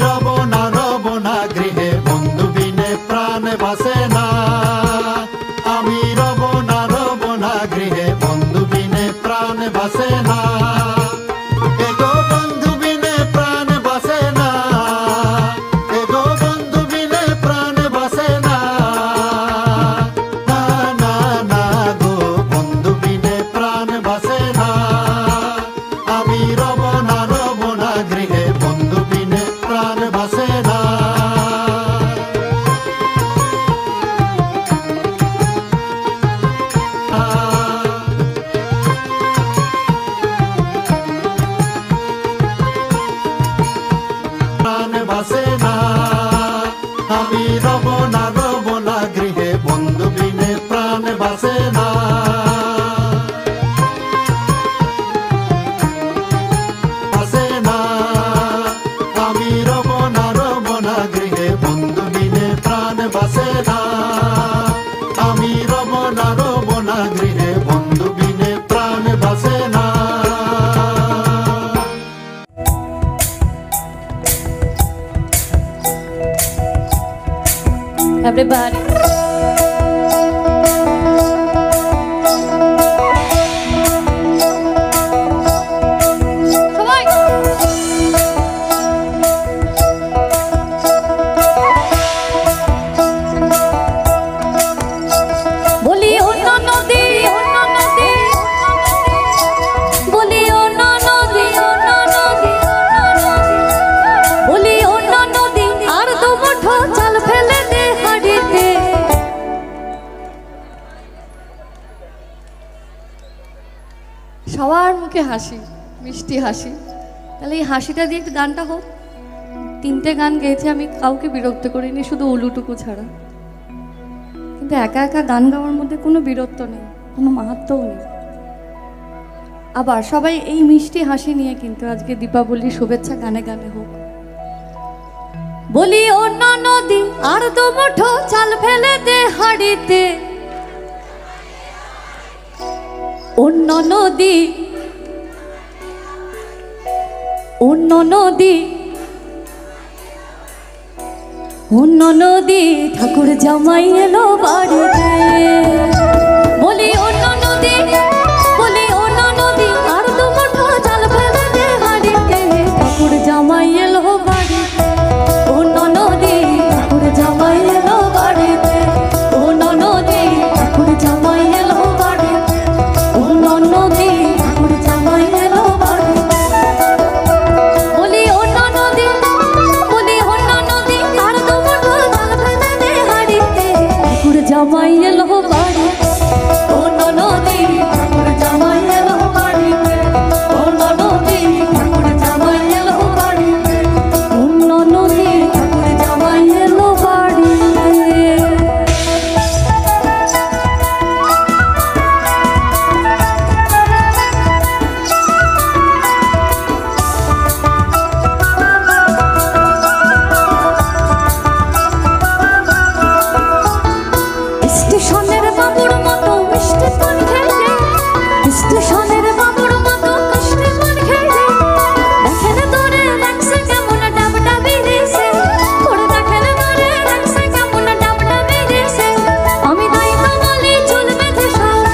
রব না গৃহে বন্ধু বিনে প্রাণ বাসে না। আমি রব না গৃহে বন্ধু বিনে প্রাণ বাসে না। এগো বন্ধু বিনে প্রাণ বাসে না। এগো বন্ধু বিনে প্রাণ বাসে না। না না না গো বন্ধু বিনে প্রাণ বাসে না। আমি রব না গৃহে বন্ধু বিনে প্রাণ বাসে না। প্রাণ বাসে না। আমি রব না গৃহে বন্ধু বিনে প্রাণ বাসে না। বাসে না। আমি রব না গৃহে বন্ধু বিনে প্রাণ বাসে না। আমি রব না গৃহে বন্ধু বিনে প্রাণ বাসে না। Everybody. সবার মুখে হাসি, মিষ্টি হাসি। তাহলে এই হাসিটা দিয়ে একটু গানটা হোক। 3টে গান গেয়েছি আমি, কাউকে বিরক্ত করিনি, শুধু উলুটুকু ছাড়া। কিন্তু একা একা গান গাওয়ার মধ্যে কোনো বীরত্ব নেই, কোনো মাহাত্ম্যও নেই। আবার সবাই এই মিষ্টি হাসি নিয়ে কিন্তু আজকে দীপাবলির শুভেচ্ছা গানে গানে হোক। বলি অন্য নদী আর তো মুঠো চাল ফেলে দে হাড়িতে। অন্য নদী অন্য নদী অন্য নদী ঠাকুর জামাই এলো বাড়িতে। বলি অন্য নদী, বলি অন্য নদী আর তো মুঠো চাল ফেলে দে হাড়িতে। ঠাকুর জামাই এলো বাড়িতে। অন্য নদী ঠাকুর জামাই এলো বাড়িতে। অন্য নদী ঠাকুর জামাই এলো বাড়িতে। অন্য নদী ঠাকুর জামাই এলো বাড়িতে। বলি অন্য নদী, বলি অন্য নদী আর তো মুঠো চাল ফেলে দে হাড়িতে। ঠাকুর জামাই এলো বাড়িতে। অন্য নদী ঠাকুর জামাই এলো বাড়িতে। অন্য নদী ঠাকুর জামাই এলো বাড়িতে। অন্য নদী ঠাকুর জামাই এলো বাড়িতে। স্টেশনের বাবুর মতো মিষ্টি পান খেলে, স্টেশনের বাবুর মতো মিষ্টি পান খেলে। দেখেন তোরে লাগছে কেমন ডাবডা বেরিয়েছে। তোরে দেখেন তোরে লাগছে কেমন ডাবডা বেরিয়েছে। আমি তাই তো বলি চুল বেঁধে সাজ,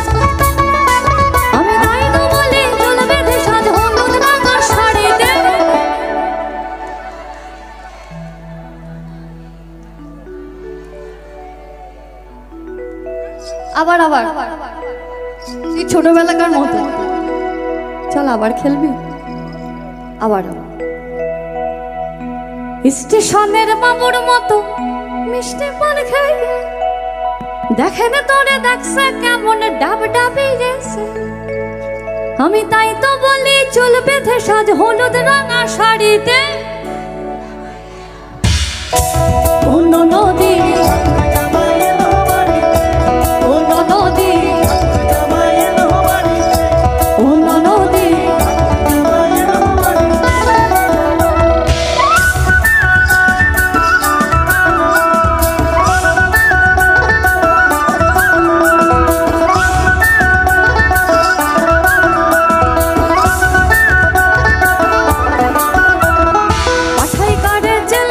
আমি তাই তো বলি চুল বেঁধে সাজ হলুদ রঙের শাড়ি দে। আবার আবার এই ছোটবেলাকার মতো চল আবার খেলবি। আবার স্টেশনের বাবুর মতো মিষ্টি পান খেয়ে। দেখেন তোরে দেখছে কেমন ডাবডা বেরিয়েছে। আমি তাই তো বলি চুল বেঁধে সাজ হলুদ রঙা শাড়িতে। অন্য নদী অন্য নদী অন্য নদী পাঠাই কারে জেল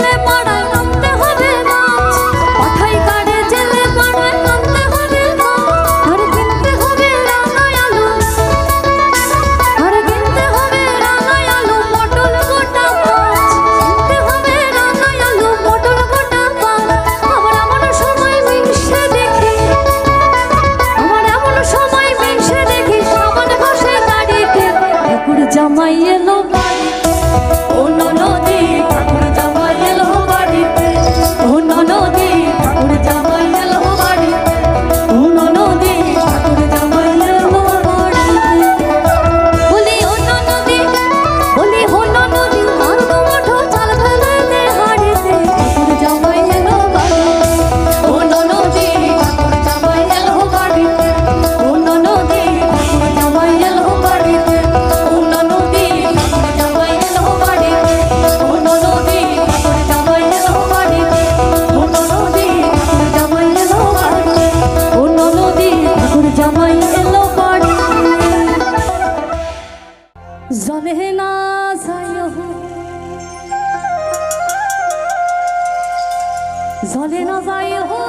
জলে না যায় হো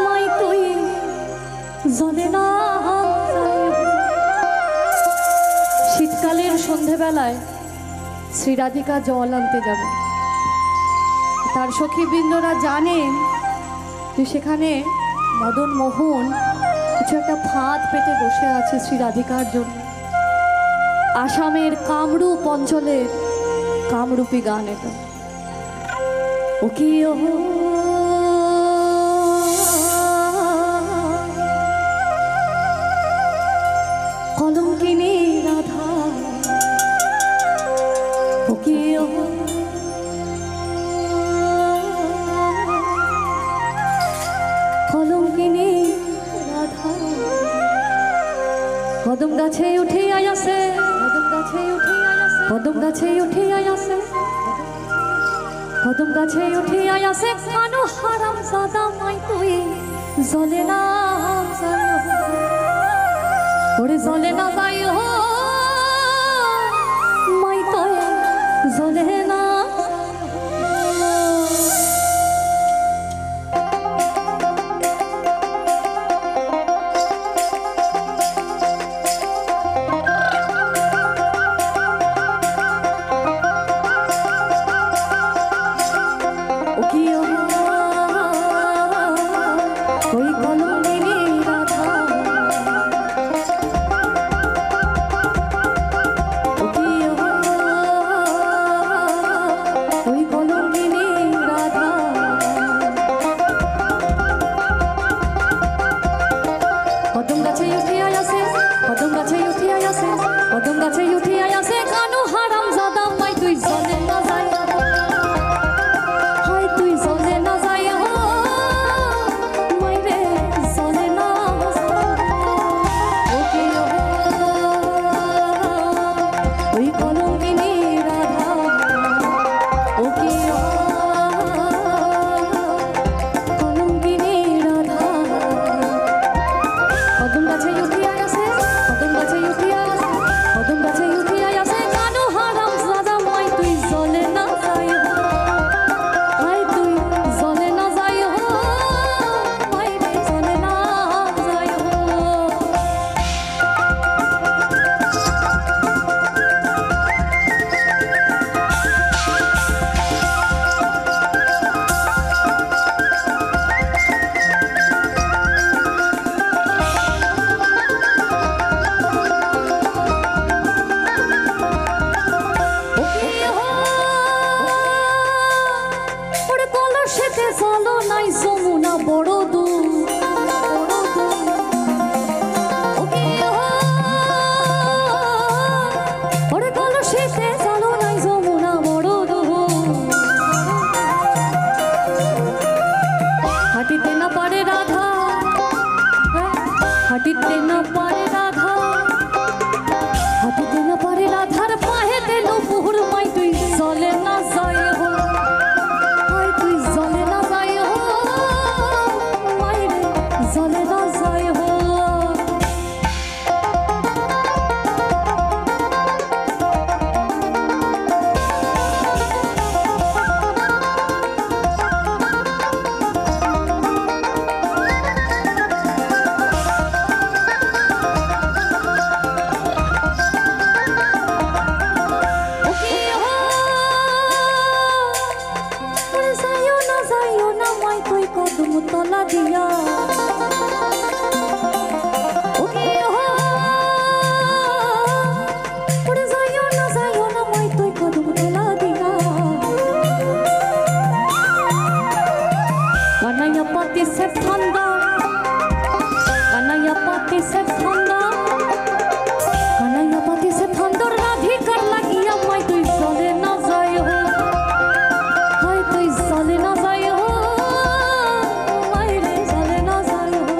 মাই তুই জলে না। শীতকালের সন্ধেবেলায় শ্রী রাধিকা জল আনতে যাবে। তার সখীবৃন্দরা জানেন যে সেখানে মদন মোহন কিছু একটা ফাঁদ পেতে বসে আছে শ্রী রাধিকার জন্য। আসামের কামরূপ অঞ্চলের কামরূপী গান এটা। ও কি ও কলঙ্কিনী রাধা, ও কি ও কলঙ্কিনী রাধা। কদম গাছে উঠে আয়াসে, কদম গাছে উঠে আয়াসে, কদম গাছে উঠে আয়াসে, কদম গাছে উঠে আয়াসে। কানো হারাম সাদা মাই তুই জলে না যায়, ওরে জলে না যায় হো মাই তুই জলে না। কদম গাছে উঠে আয়াসে কানো হারাম জাদা মাই তুই জলে না যায়, হাই তুই জলে না যায় হো মাই রে জলে না। ওকে ওই কলঙ্কিনী রাধা, ওকে কলঙ্কিনী রাধা। কদম গাছে উঠে আয়াসে, কদম গাছে উঠে আয়াসে, কদম গাছে উঠে আয়াসে। কানো হারাম জাদা মাই তুই জলে না যায় হো, হাই তুই জলে না যায় হো মাই রে জলে না যায় হো। চলো নাই যমুনা বড় দূর, ওরে কলসিতে চলো নাই যমুনা বড় দূর। হাঁটিতে না পারে রাধা, হাঁটিতে না পারে রাধা, হাঁটিতে না পারে রাধার পাহেতে নুপুর মাই তুই চলে না যায় হো, হাই তুই জলে না যায় হো মাই রে জলে না যায় হো। কদম তলা দিয়া, ওকে ওরে যাইও না মাই তুই কদম তলা দিয়া। কানাইয়া পাতি সে ঠান্ডা, কানাইয়া পাতি সে ঠান্ডা, কানাইয়া পাতি সে ঠান্ডার রাধিকার লাগিয়া মাই তুই জলে না যায় হো, হাই তুই জলে না যায় হো মাই রে জলে না যায় হো।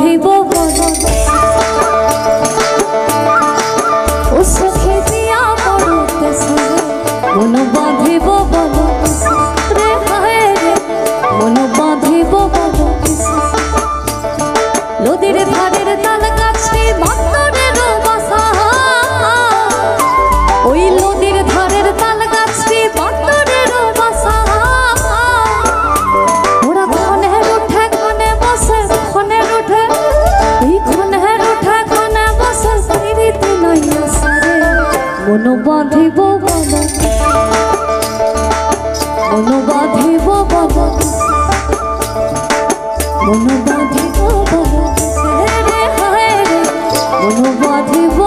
বাঁধিব বলো ও সখী দিয়া পড়তে সরে মন বাঁধিব বলো রে হায় রে মন বাঁধিব বলো নদীর ধারের তাল গাছে বান্দরের বাসা ওই নদীর ধারের তাল গাছে বান্দরের বাসা ওরা খনের উঠে খনে বসে খনের উঠে এই খনের উঠে খনে বসে স্মৃতি নাই আসরে মন বাঁধিব বলো মন বাঁধিব বলো মন বাঁধিব বলো রে হায় রে মন বাঁধিব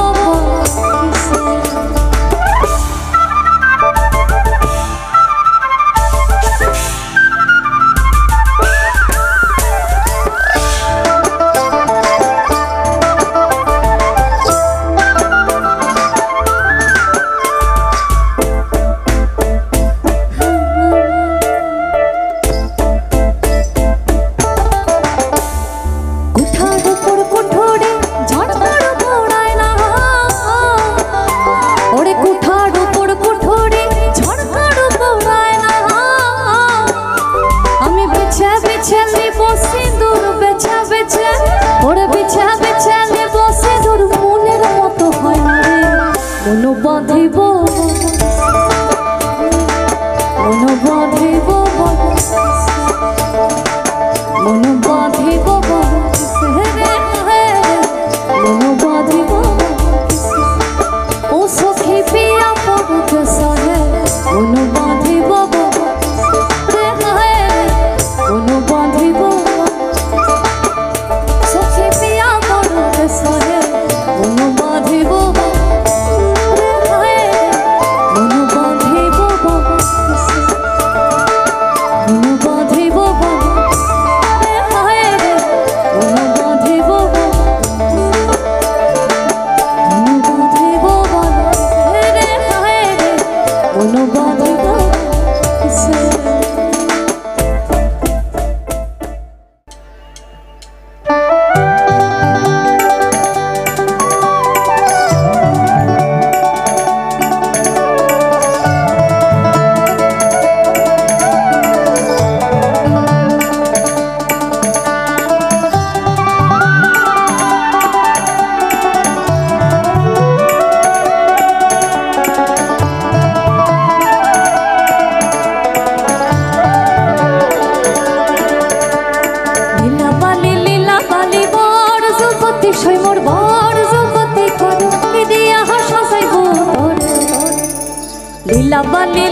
মন বাঁধিব মন বাঁধিব মন বাঁধিব রে মন বাঁধিব ও সখী পিয়া পড়তে সরে মন বাঁধিব রে মন বাঁধিব সখী পিয়া পড়তে সরে মন বাঁধিব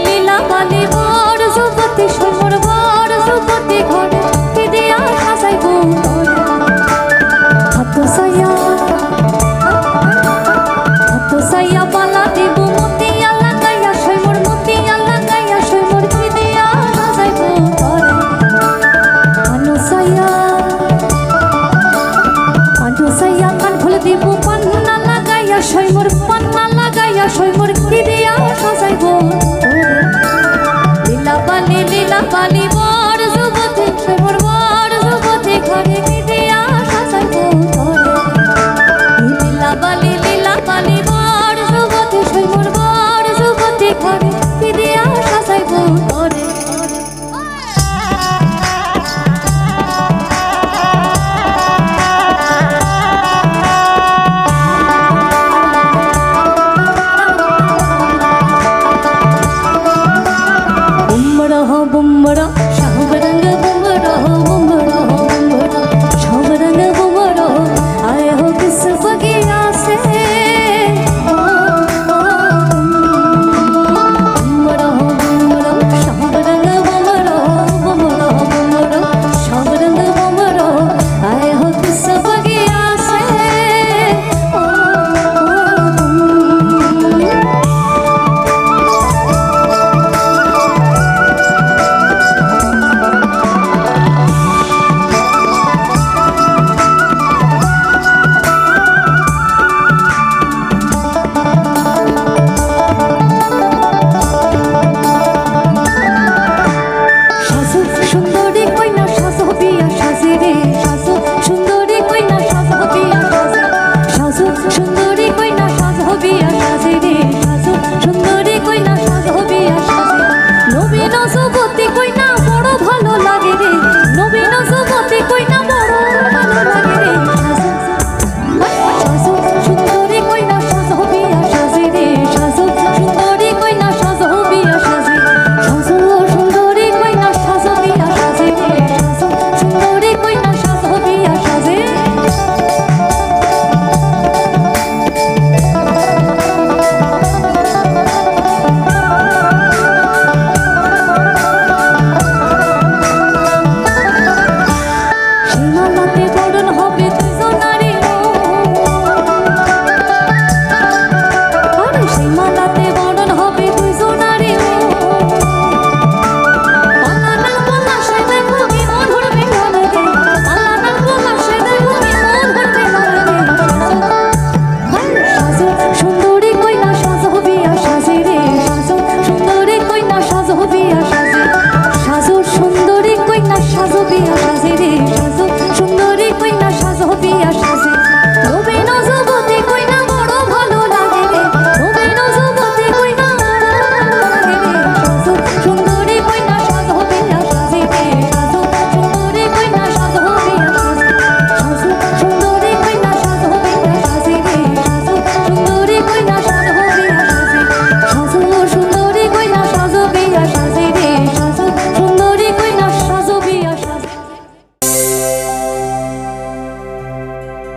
লীলা বালি বর যুবতী সমর বর যুবতী ঘরে কি দিয়া সাজাইব হাত সাইয়া বালা দিব মতিয়া লাগাইয়া সমর মতিয়া লাগাইয়া সমর কি দিয়া সাজাইব ঘরে আনো সাইয়া কান খুলে দিব পান্না লাগাইয়া সমর পান্না লাগাইয়া সমর কি দিয়া সাজাইব লীলা বালি বর যুবতী সমর বর যুবতী ঘরে কি দিয়া সাজাইব লীলা বালি বর যুবতী সমর বর যুবতী ঘরে কি দিয়া সাজাইব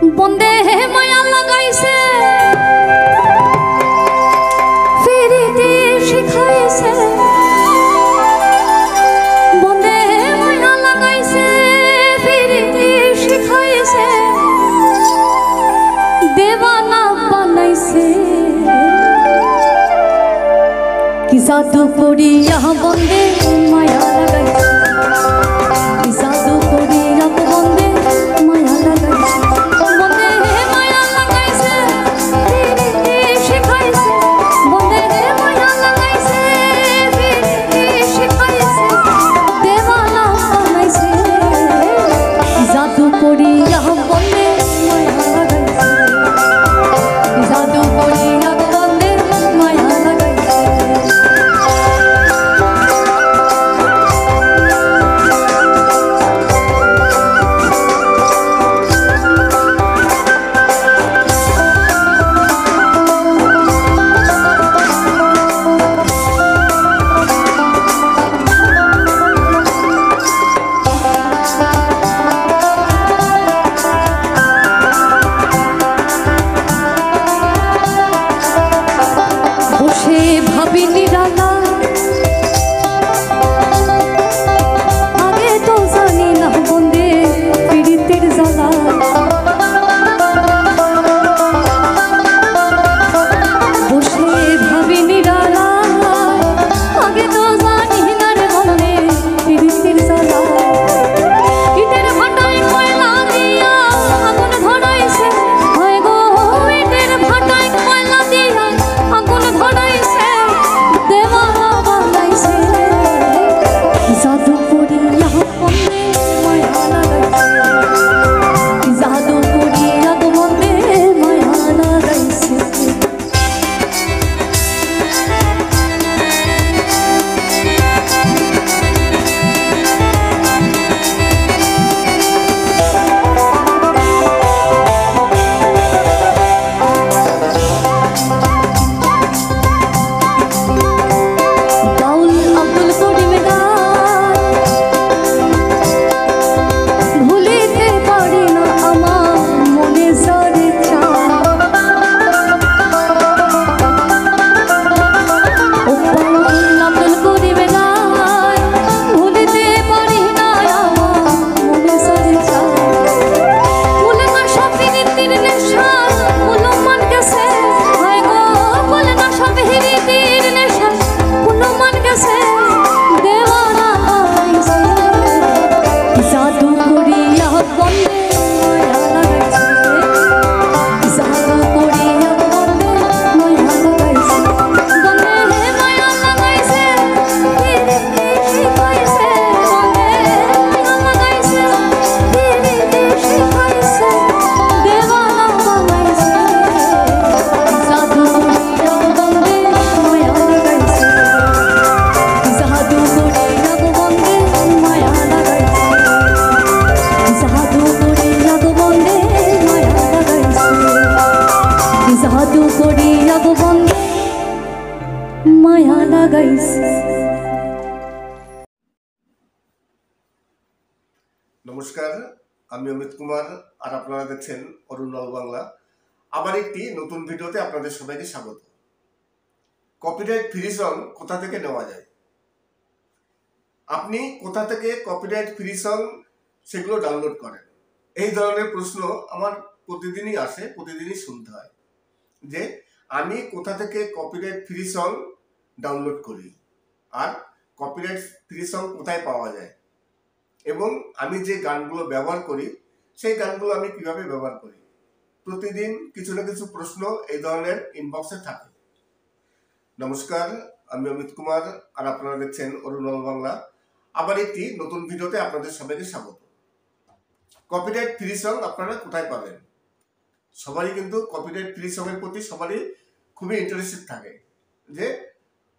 বন্দে মায়া লাগাইছে ফিরিতে শিখাইছে বন্দে মায়া লাগাইছে ফিরিতে শিখাইছে দেওয়ানা বানাইছে কি জাদু করিয়া বন্দে মায়া লাগাইছে কি জাদু করিয়া বন্দে মায়া লাগাইছে বন্দে মায়া লাগাইছে ফিরিতে শিখাইছে বন্দে মায়া লাগাইছে ফিরিতে শিখাইছে দেওয়ানা বানাইছে কি জাদু করিয়া বন্দে মায়া লাগাইছে কি জাদু করিয়া বন্দে মায়া লাগাইছে মায়া লাগাইছে। নমস্কার, আমি অমিত কুমার আর আপনারা দেখছেন অরুণাল বাংলা। আবার একটি নতুন ভিডিওতে আপনাদের সবাইকে স্বাগত। কপিরাইট ফ্রি সং কোথা থেকে নেওয়া যায়, আপনি কোথা থেকে কপিরাইট ফ্রি সং সেগুলো ডাউনলোড করেন, এই ধরনের প্রশ্ন আমার প্রতিদিনই আসে, প্রতিদিনই শুনতে হয় যে আমি কোথা থেকে কপিরাইট ফ্রি সং ডাউনলোড করি আর কপিরাইট ফ্রি সং কোথায় পাওয়া যায় এবং আমি যে গানগুলো ব্যবহার করি সেই গানগুলো আমি কিভাবে ব্যবহার করি। প্রতিদিন কিছু না কিছু প্রশ্ন এই ধরনের ইনবক্সে থাকে। নমস্কার, আমি অমিত কুমার আর আপনারা দেখছেন অরুণাল বাংলা। আবার একটি নতুন ভিডিওতে আপনাদের সবাইকে স্বাগত। কপিরাইট ফ্রি সং আপনারা কোথায় পাবেন? সবারই কিন্তু কপিরাইট ফ্রি সং এর প্রতি সবারই খুবই ইন্টারেস্টেড থাকে যে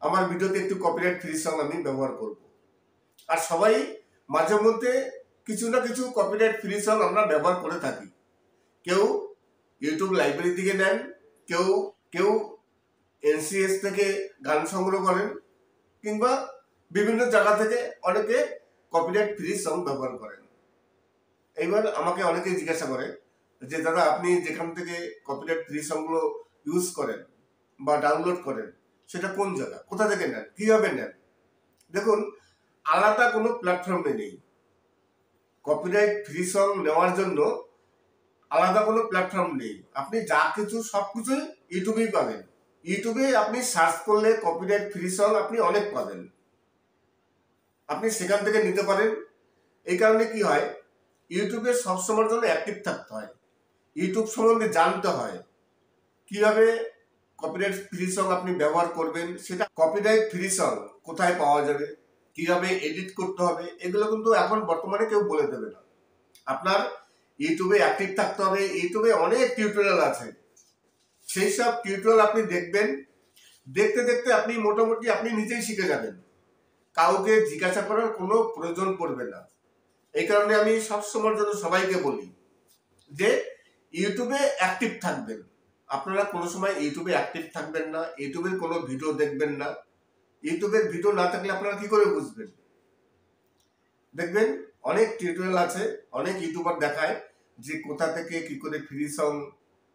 আমার ভিডিওতে একটু কপিরাইট ফ্রি সং আমি ব্যবহার করব। আর সবাই মাঝে মধ্যে কিছু না কিছু কপিরাইট ফ্রি সং আমরা ব্যবহার করে থাকি। কেউ ইউটিউব লাইব্রেরি থেকে নেন, কেউ কেউ NCS থেকে গান সংগ্রহ করেন, কিংবা বিভিন্ন জায়গা থেকে অনেকে কপিরাইট ফ্রি সং ব্যবহার করেন। এইবার আমাকে অনেকে জিজ্ঞাসা করে যে দাদা আপনি যেখান থেকে কপিরাইট ফ্রি সংগুলো ইউজ করেন বা ডাউনলোড করেন সেটা কোন জায়গা, কোথা থেকে নেন, কিভাবে নেন। দেখুন, আলাদা কোনো প্ল্যাটফর্মে নেই। কপিরাইট ফ্রি সং নেওয়ার জন্য আলাদা কোনো প্ল্যাটফর্ম নেই। আপনি যা কিছু সবকিছুই ইউটিউবেই পাবেন। ইউটিউবে আপনি সার্চ করলে কপিরাইট ফ্রি সং আপনি অনেক পাবেন, আপনি সেখান থেকে নিতে পারেন। এই কারণে কি হয়, ইউটিউবে সবসময়ের জন্য অ্যাক্টিভ থাকতে হয়, ইউটিউব সম্বন্ধে জানতে হয় কিভাবে কপিরাইট ফ্রি সং আপনি ব্যবহার করবেন, সেটা কপিরাইট ফ্রি সং কোথায় পাওয়া যাবে, কিভাবে এডিট করতে হবে, এগুলো কিন্তু এখন বর্তমানে কেউ বলে দেবে না। আপনার ইউটিউবে অ্যাক্টিভ থাকতে হবে। ইউটিউবে অনেক টিউটোরিয়াল আছে, সেই সব টিউটোরিয়াল আপনি দেখবেন, দেখতে দেখতে আপনি মোটামুটি আপনি নিজেই শিখে যাবেন, কাউকে জিজ্ঞাসা করার কোনো প্রয়োজন পড়বে না। এই কারণে আমি সবসময়ের জন্য সবাইকে বলি যে ইউটিউবে অ্যাক্টিভ থাকবেন। আপনারা কোনো সময় ইউটিউবে অ্যাক্টিভ থাকবেন না, ইউটিউবের কোনো ভিডিও দেখবেন না। ইউটিউবের ভিডিও না থাকলে আপনারা কি করে বুঝবেন? দেখবেন অনেক টিউটোরিয়াল আছে, অনেক ইউটিউবার দেখায় যে কোথা থেকে কি করে ফ্রি সং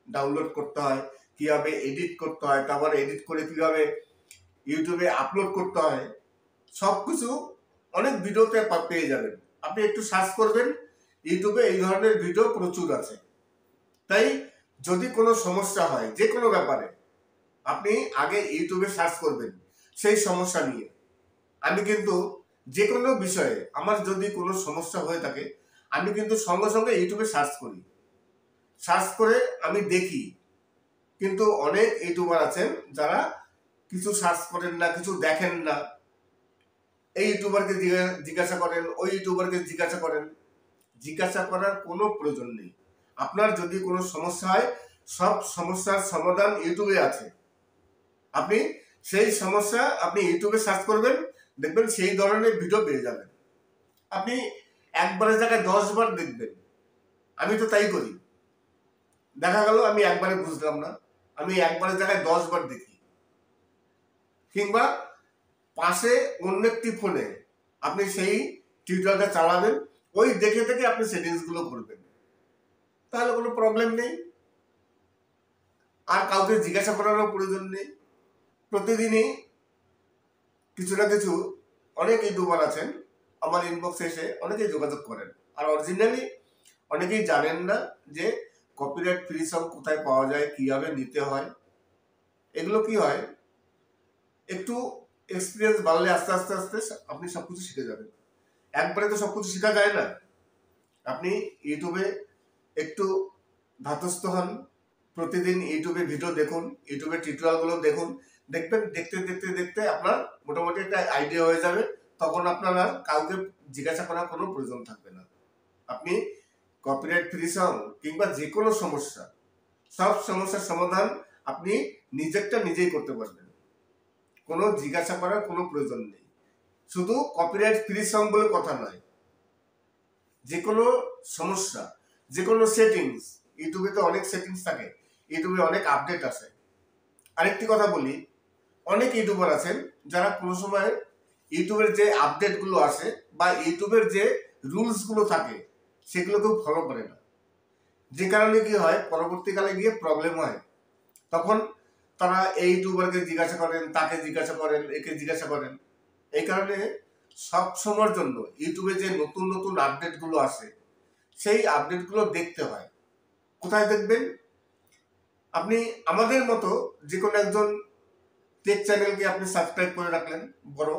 ডাউনলোড করতে হয়, কিভাবে এডিট করতে হয়, তারপর এডিট করে কিভাবে ইউটিউবে আপলোড করতে হয়, সবকিছু অনেক ভিডিওতে পেয়ে যাবেন। আপনি একটু সার্চ করবেন, ইউটিউবে এই ধরনের ভিডিও প্রচুর আছে। তাই যদি কোনো সমস্যা হয় যে কোনো ব্যাপারে, আপনি আগে ইউটিউবে সার্চ করবেন সেই সমস্যা নিয়ে। আমি কিন্তু যে কোনো বিষয়ে আমার যদি কোনো সমস্যা হয়ে থাকে, আমি কিন্তু সঙ্গে সঙ্গে ইউটিউবে সার্চ করি, সার্চ করে আমি দেখি। কিন্তু অনেক ইউটিউবার আছেন যারা কিছু সার্চ করেন না, কিছু দেখেন না, এই ইউটিউবারকে জিজ্ঞাসা করেন, ওই ইউটিউবারকে জিজ্ঞাসা করেন। জিজ্ঞাসা করার কোনো প্রয়োজন নেই। আপনার যদি কোনো সমস্যা হয়, সব সমস্যার সমাধান ইউটিউবে আছে। আপনি সেই সমস্যা আপনি ইউটিউবে সার্চ করবেন, দেখবেন সেই ধরনের ভিডিও পেয়ে যাবেন। আপনি একবারের জায়গায় 10 বার দেখবেন। আমি তো তাই করি। দেখা গেল আমি একবারে বুঝলাম না, আমি একবারের জায়গায় 10 বার দেখি। কিংবা পাশে অন্য একটি ফোনে আপনি সেই টিউটোরিয়ালটা চালাবেন, ওই দেখে দেখে আপনি সেটিংসগুলো করবেন, তাহলে কোনো প্রবলেম নেই। আর কাউকে জিজ্ঞাসা করারও প্রয়োজন নেই। প্রতিদিনই কিছু না কিছু অনেক ইউটিউবার আছেন আমার ইনবক্সে এসে অনেকেই যোগাযোগ করেন। আর অরিজিনালি অনেকেই জানেন না যে কপিরাইট ফ্রি সং কোথায় পাওয়া যায়, কিভাবে নিতে হয়। এগুলো কি হয়, একটু এক্সপিরিয়েন্স বাড়লে আস্তে আস্তে আস্তে আপনি সবকিছু শিখে যাবেন। একবারে তো সবকিছু শেখা যায় না। আপনি ইউটিউবে একটু ধাতস্থ হন, প্রতিদিন ইউটিউবে ভিডিও দেখুন, ইউটিউবে টিউটোরিয়ালগুলো দেখুন। দেখবেন দেখতে দেখতে দেখতে আপনার মোটামুটি একটা আইডিয়া হয়ে যাবে। তখন আপনার আর কাউকে জিজ্ঞাসা করার কোনো প্রয়োজন থাকবে না। আপনি কপিরাইট ফ্রি সং কিংবা যে কোনো সমস্যা, সব সমস্যার সমাধান আপনি নিজেরটা নিজেই করতে পারবেন, কোনো জিজ্ঞাসা করার কোনো প্রয়োজন নেই। শুধু কপিরাইট ফ্রি সং বলে কথা নয়, যে কোনো সমস্যা, যে কোনো সেটিংস, ইউটিউবে তো অনেক সেটিংস থাকে, ইউটিউবে অনেক আপডেট আসে। আরেকটি কথা বলি, অনেক ইউটিউবার আছেন যারা কোনো সময় ইউটিউবের যে আপডেটগুলো আসে বা ইউটিউবের যে রুলসগুলো থাকে সেগুলোকেও ফলো করে না, যে কারণে কি হয় পরবর্তীকালে গিয়ে প্রবলেম হয়। তখন তারা এই ইউটিউবারকে জিজ্ঞাসা করেন, তাকে জিজ্ঞাসা করেন, একে জিজ্ঞাসা করেন। এই কারণে সব সময়ের জন্য ইউটিউবে যে নতুন নতুন আপডেটগুলো আসে সেই আপডেটগুলো দেখতে হয়। কোথায় দেখবেন? আপনি আমাদের মতো যে কোনো একজন টেক চ্যানেলকে আপনি সাবস্ক্রাইব করে রাখলেন, বড়,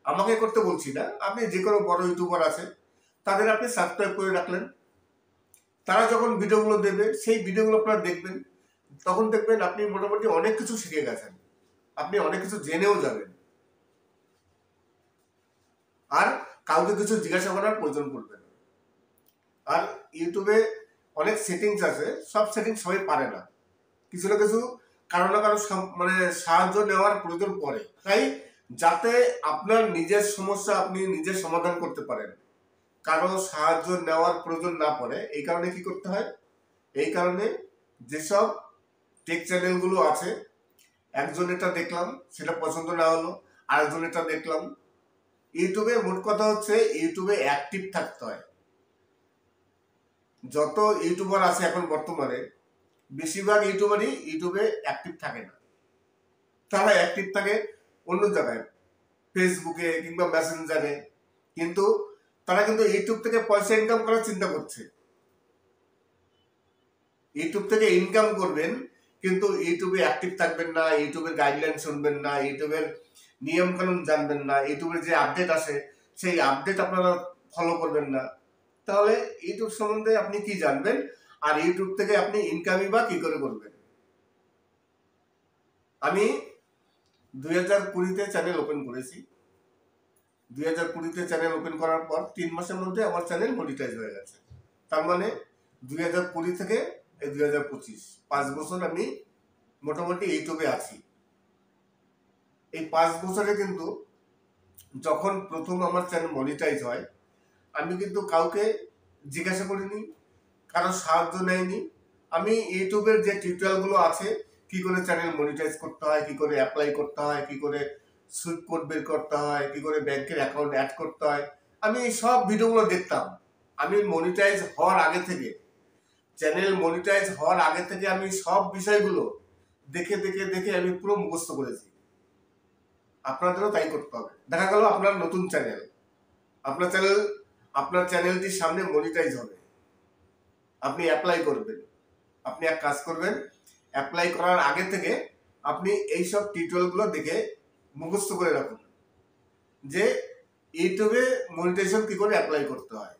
আমাকে করতে বলছি না, আপনি যে কোনো বড় ইউটিউবার আছে তাদের আপনি সাবস্ক্রাইব করে রাখলেন। তারা যখন ভিডিওগুলো দেবে সেই ভিডিওগুলো আপনারা দেখবেন, তখন দেখবেন আপনি মোটামুটি অনেক কিছু শিখে গেছেন, আপনি অনেক কিছু জেনেও যাবেন, আর কাউকে কিছু জিজ্ঞাসা করার প্রয়োজন পড়বে না। আর ইউটিউবে অনেক সেটিংস আছে, সব সেটিংস সবাই পারে না, কিছু না কিছু কারো না কারো মানে সাহায্য নেওয়ার প্রয়োজন পড়ে। তাই যাতে আপনার নিজের সমস্যা আপনি নিজে সমাধান করতে পারেন, কারো সাহায্য নেওয়ার প্রয়োজন না পড়ে, এই কারণে কি করতে হয়, এই কারণে যেসব টেক চ্যানেলগুলো আছে, একজন এটা দেখলাম সেটা পছন্দ না হলো, আরেকজন এটা দেখলাম। ইউটিউবে মোট কথা হচ্ছে ইউটিউবে অ্যাক্টিভ থাকতে হয়। যত ইউটিউবার আছে এখন বর্তমানে, বেশিরভাগ ইউটিউবারই ইউটিউবে অ্যাক্টিভ থাকে না। তারা অ্যাক্টিভ থাকে অন্য জায়গায়, ফেসবুকে কিংবা মেসেঞ্জারে, কিন্তু তারা কিন্তু ইউটিউব থেকে পয়সা ইনকাম করার চিন্তা করছে। ইউটিউব থেকে ইনকাম করবেন, কিন্তু ইউটিউবে অ্যাক্টিভ থাকবেন না, ইউটিউবের গাইডলাইন শুনবেন না, ইউটিউবের নিয়ম কানুন জানবেন না, ইউটিউবের যে আপডেট আসে সেই আপডেট আপনারা ফলো করবেন না, তাহলে ইউটিউব সম্বন্ধে আপনি কি জানবেন? আর ইউটিউব থেকে আপনি ইনকামই বা কি করে করবেন? আমি 2020-তে চ্যানেল ওপেন করেছি। 2020-তে চ্যানেল ওপেন করার পর 3 মাসের মধ্যে আমার চ্যানেল মনিটাইজ হয়ে গেছে। তার মানে 2020 থেকে 2025 5 বছর আমি মোটামুটি ইউটিউবে আছি। এই 5 বছরে কিন্তু যখন প্রথম আমার চ্যানেল মনিটাইজ হয়, আমি কিন্তু কাউকে জিজ্ঞাসা করিনি, কারো সাহায্য নেয়নি। আমি ইউটিউবের যে টিউটোরিয়ালগুলো আছে, কি করে চ্যানেল মনিটাইজ করতে হয়, কি করে অ্যাপ্লাই করতে হয়, কি করে সুইপ কোড বের করতে হয়, কি করে ব্যাংকের অ্যাকাউন্ট অ্যাড করতে হয়, আমি এই সব ভিডিওগুলো দেখতাম। আমি মনিটাইজ হওয়ার আগে থেকে, চ্যানেল মনিটাইজ হওয়ার আগে থেকে আমি সব বিষয়গুলো দেখে দেখে দেখে আমি পুরো মুখস্থ করেছি। আপনাদেরও তাই করতে হবে। দেখা গেল আপনার নতুন চ্যানেল, আপনার চ্যানেলটির সামনে মনিটাইজ হবে, আপনি অ্যাপ্লাই করবেন। আপনি এক কাজ করবেন, অ্যাপ্লাই করার আগে থেকে আপনি এইসব টিউটোরিয়ালগুলো দেখে মুখস্থ করে রাখুন যে ইউটিউবে মনিটাইজেশন কি করে অ্যাপ্লাই করতে হয়,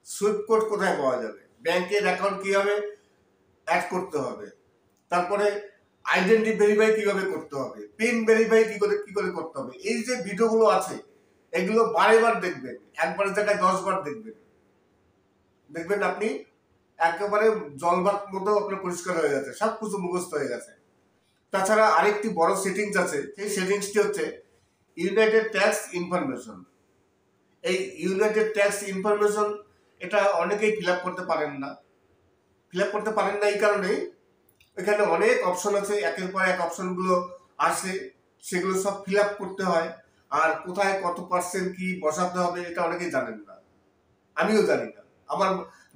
সুইপ কোড কোথায় পাওয়া যাবে, ব্যাংকের অ্যাকাউন্ট কিভাবে অ্যাড করতে হবে, তারপরে আইডেন্টি ভেরিফাই কিভাবে করতে হবে, পিন ভেরিফাই কি করে করতে হবে। এই যে ভিডিওগুলো আছে এগুলো বারেবার দেখবেন, একবারের জায়গায় 10 বার দেখবেন আপনি একেবারে জলভাত মতো আপনার পরিষ্কার হয়ে গেছে, সব কিছু মুখস্থ হয়ে গেছে। তাছাড়া আরেকটি বড় সেটিংস আছে, সেই সেটিংসটি হচ্ছে ইউনাইটেড ট্যাক্স ইনফরমেশন। এই ইউনাইটেড ট্যাক্স ইনফরমেশন এটা অনেকেই ফিল আপ করতে পারেন না। এই কারণেই এখানে অনেক অপশন আছে, একের পর এক অপশনগুলো আসে, সেগুলো সব ফিল আপ করতে হয়। আর কোথায় কত পার্সেন্ট কি বসাতে হবে এটা অনেকেই জানেন না, আমিও জানি না।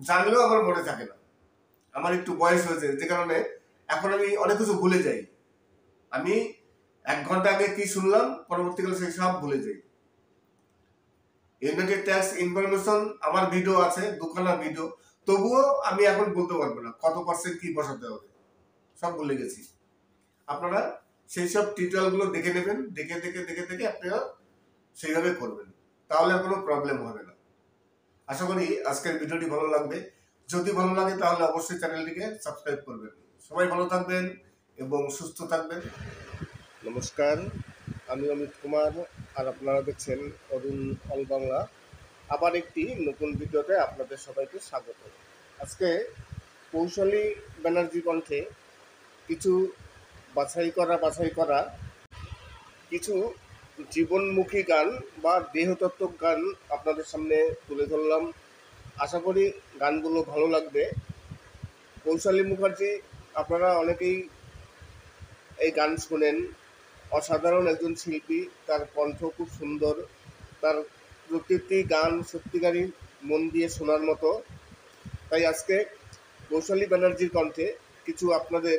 জানলেও আমার মনে থাকে না। আমার একটু বয়স হয়েছে, যে কারণে এখন আমি অনেক কিছু ভুলে যাই। আমি 1 ঘন্টা আগে কি শুনলাম, পরবর্তীকালে সেই সব ভুলে যাই। ইউনাইটেড ট্যাক্স ইনফরমেশন আমার ভিডিও আছে, 2খানা ভিডিও, তবুও আমি এখন বলতে পারবো না কত পার্সেন্ট কি বসাতে হবে, সব ভুলে গেছি। আপনারা সেই সব টিউটোরিয়ালগুলো দেখে নেবেন, দেখে আপনারা সেইভাবে করবেন, তাহলে আর কোনো প্রবলেম হবে না। আশা করি আজকের ভিডিওটি ভালো লাগবে। যদি ভালো লাগে তাহলে অবশ্যই চ্যানেলটিকে সাবস্ক্রাইব করবেন। সবাই ভালো থাকবেন এবং সুস্থ থাকবেন। নমস্কার, আমি অমিত কুমার, আর আপনারা দেখছেন অরুণ অল বাংলা। আবার একটি নতুন ভিডিওতে আপনাদের সবাইকে স্বাগত। আজকে কৌশলী ব্যানার্জি কণ্ঠে কিছু বাছাই করা কিছু জীবনমুখী গান বা দেহতত্ত্বক গান আপনাদের সামনে তুলে ধরলাম। আশা করি গানগুলো ভালো লাগবে। কৌশলী মুখার্জি, আপনারা অনেকেই এই গান শোনেন, অসাধারণ একজন শিল্পী, তার কণ্ঠ খুব সুন্দর, তার প্রত্যেকটি গান সত্যিকারই মন দিয়ে শোনার মতো। তাই আজকে কৌশলী ব্যানার্জির কণ্ঠে কিছু আপনাদের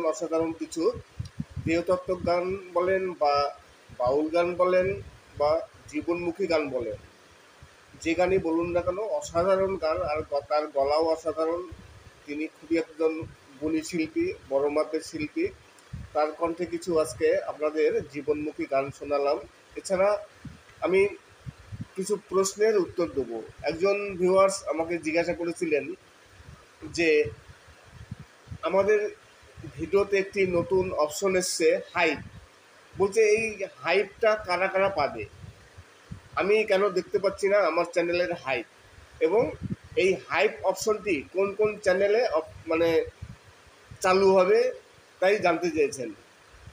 অসাধারণ কিছু দেহতত্ত্বক গান বলেন বা বাউল গান বলেন বা জীবনমুখী গান বলেন, যে গানই বলুন না কেন অসাধারণ গান, আর তার গলাও অসাধারণ। তিনি খুবই একজন গুণী শিল্পী, বড় মাপের শিল্পী। তার কণ্ঠে কিছু আজকে আপনাদের জীবনমুখী গান শোনালাম। এছাড়া আমি কিছু প্রশ্নের উত্তর দেবো। একজন ভিউয়ার্স আমাকে জিজ্ঞাসা করেছিলেন যে আমাদের ভিডিওতে একটি নতুন অপশন এসছে হাইপ, বলছে এই হাইপটা কারা পাবে, আমি কেন দেখতে পাচ্ছি না আমার চ্যানেলের হাইপ, এবং এই হাইপ অপশনটি কোন চ্যানেলে মানে চালু হবে তাই জানতে চেয়েছেন।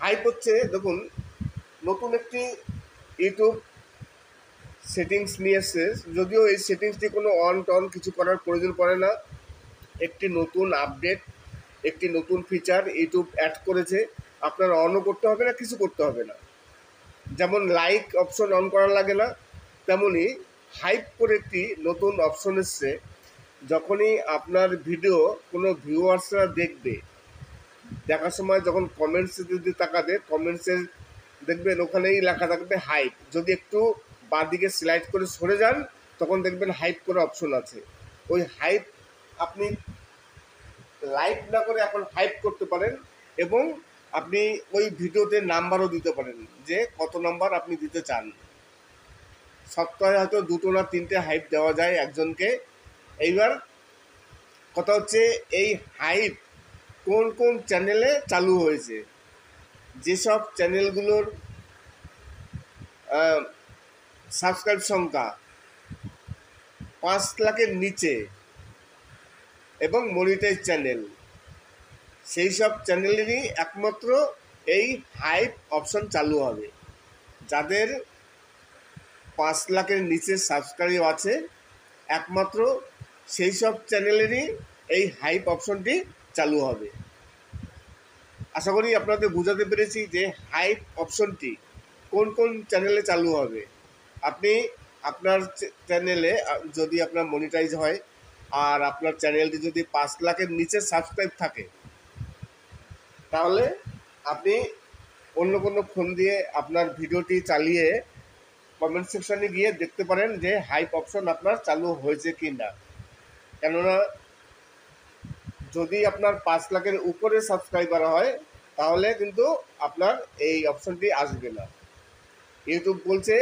হাইপ হচ্ছে, দেখুন, নতুন একটি ইউটিউব সেটিংস নিয়ে এসছে, যদিও এই সেটিংসটি কোনো অন টন কিছু করার প্রয়োজন পড়ে না। একটি নতুন আপডেট, একটি নতুন ফিচার ইউটিউব অ্যাড করেছে, আপনার অনও করতে হবে না, কিছু করতে হবে না। যেমন লাইক অপশন অন করা লাগে না, তেমনি হাইপ করে একটি নতুন অপশন এসছে, যখনই আপনার ভিডিও কোনো ভিউয়ার্সরা দেখবে, দেখার সময় যখন কমেন্টসে যদি তাকাবে, কমেন্টসে দেখবেন ওখানেই লেখা থাকবে হাইপ। যদি একটু বাঁদিকে স্লাইড করে সরে যান তখন দেখবেন হাইপ করে অপশন আছে। ওই হাইপ আপনি লাইক না করে এখন হাইপ করতে পারেন, এবং আপনি ওই ভিডিওতে নাম্বারও দিতে পারেন যে কত নাম্বার আপনি দিতে চান। সপ্তাহে হয়তো 2টো না 3টে হাইপ দেওয়া যায় একজনকে। এইবার কথা হচ্ছে এই হাইপ কোন কোন চ্যানেলে চালু হয়েছে। যেসব চ্যানেলগুলোর সাবস্ক্রাইব সংখ্যা 5 লাখের নিচে এবং মনিটাইজ চ্যানেল, সেই সব চ্যানেলেরই একমাত্র এই হাইপ অপশন চালু হবে। যাদের 5 লাখের নিচে সাবস্ক্রাইব আছে একমাত্র সেই সব চ্যানেলেরই এই হাইপ অপশনটি চালু হবে। আশা করি আপনাদের বোঝাতে পেরেছি যে হাইপ অপশনটি কোন কোন চ্যানেলে চালু হবে। আপনি আপনার চ্যানেলে যদি আপনার মনিটাইজ হয় আর আপনার চ্যানেলটি যদি 5 লাখের নিচে সাবস্ক্রাইব থাকে, তাহলে আপনি অন্য কোনো ফোন দিয়ে আপনার ভিডিওটি চালিয়ে কমেন্ট সেকশনে গিয়ে দেখতে পারেন যে হাইপ অপশন আপনার চালু হয়েছে কি না। কেননা যদি আপনার 5 লাখের উপরে সাবস্ক্রাইবার হয় তাহলে কিন্তু আপনার এই অপশনটি আসবে না। ইউটিউব বলছে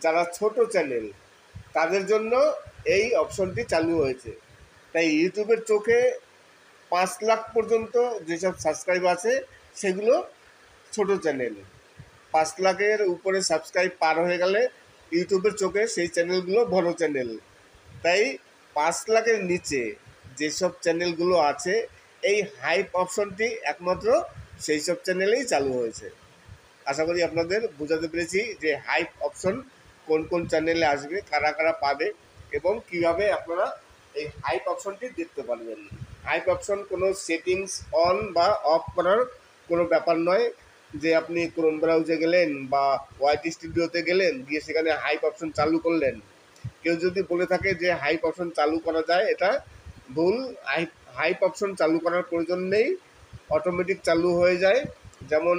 যারা ছোট চ্যানেল তাদের জন্য এই অপশনটি চালু হয়েছে। তাই ইউটিউবের চোখে 5 লাখ পর্যন্ত যেসব সাবস্ক্রাইব আছে সেগুলো ছোট চ্যানেল। 5 লাখের উপরে সাবস্ক্রাইব পার হয়ে গেলে ইউটিউবের চোখে সেই চ্যানেলগুলো বড় চ্যানেল। তাই 5 লাখের নিচে যেসব চ্যানেলগুলো আছে এই হাইপ অপশনটি একমাত্র সেই সব চ্যানেলেই চালু হয়েছে। আশা করি আপনাদের বোঝাতে পেরেছি যে হাইপ অপশন কোন কোন চ্যানেলে আসবে, কারা কারা পাবে এবং কিভাবে আপনারা এই হাইপ অপশনটি দেখতে পারবেন। হাইপ অপশন কোনো সেটিংস অন বা অফ করার কোনো ব্যাপার নয় যে আপনি ক্রোম ব্রাউজে গেলেন বা ওয়াইটি স্টুডিওতে গেলেন, গিয়ে সেখানে হাইপ অপশন চালু করলেন। কেউ যদি বলে থাকে যে হাইপ অপশন চালু করা যায়, এটা ভুল। হাইপ অপশন চালু করার প্রয়োজন নেই, অটোমেটিক চালু হয়ে যায়। যেমন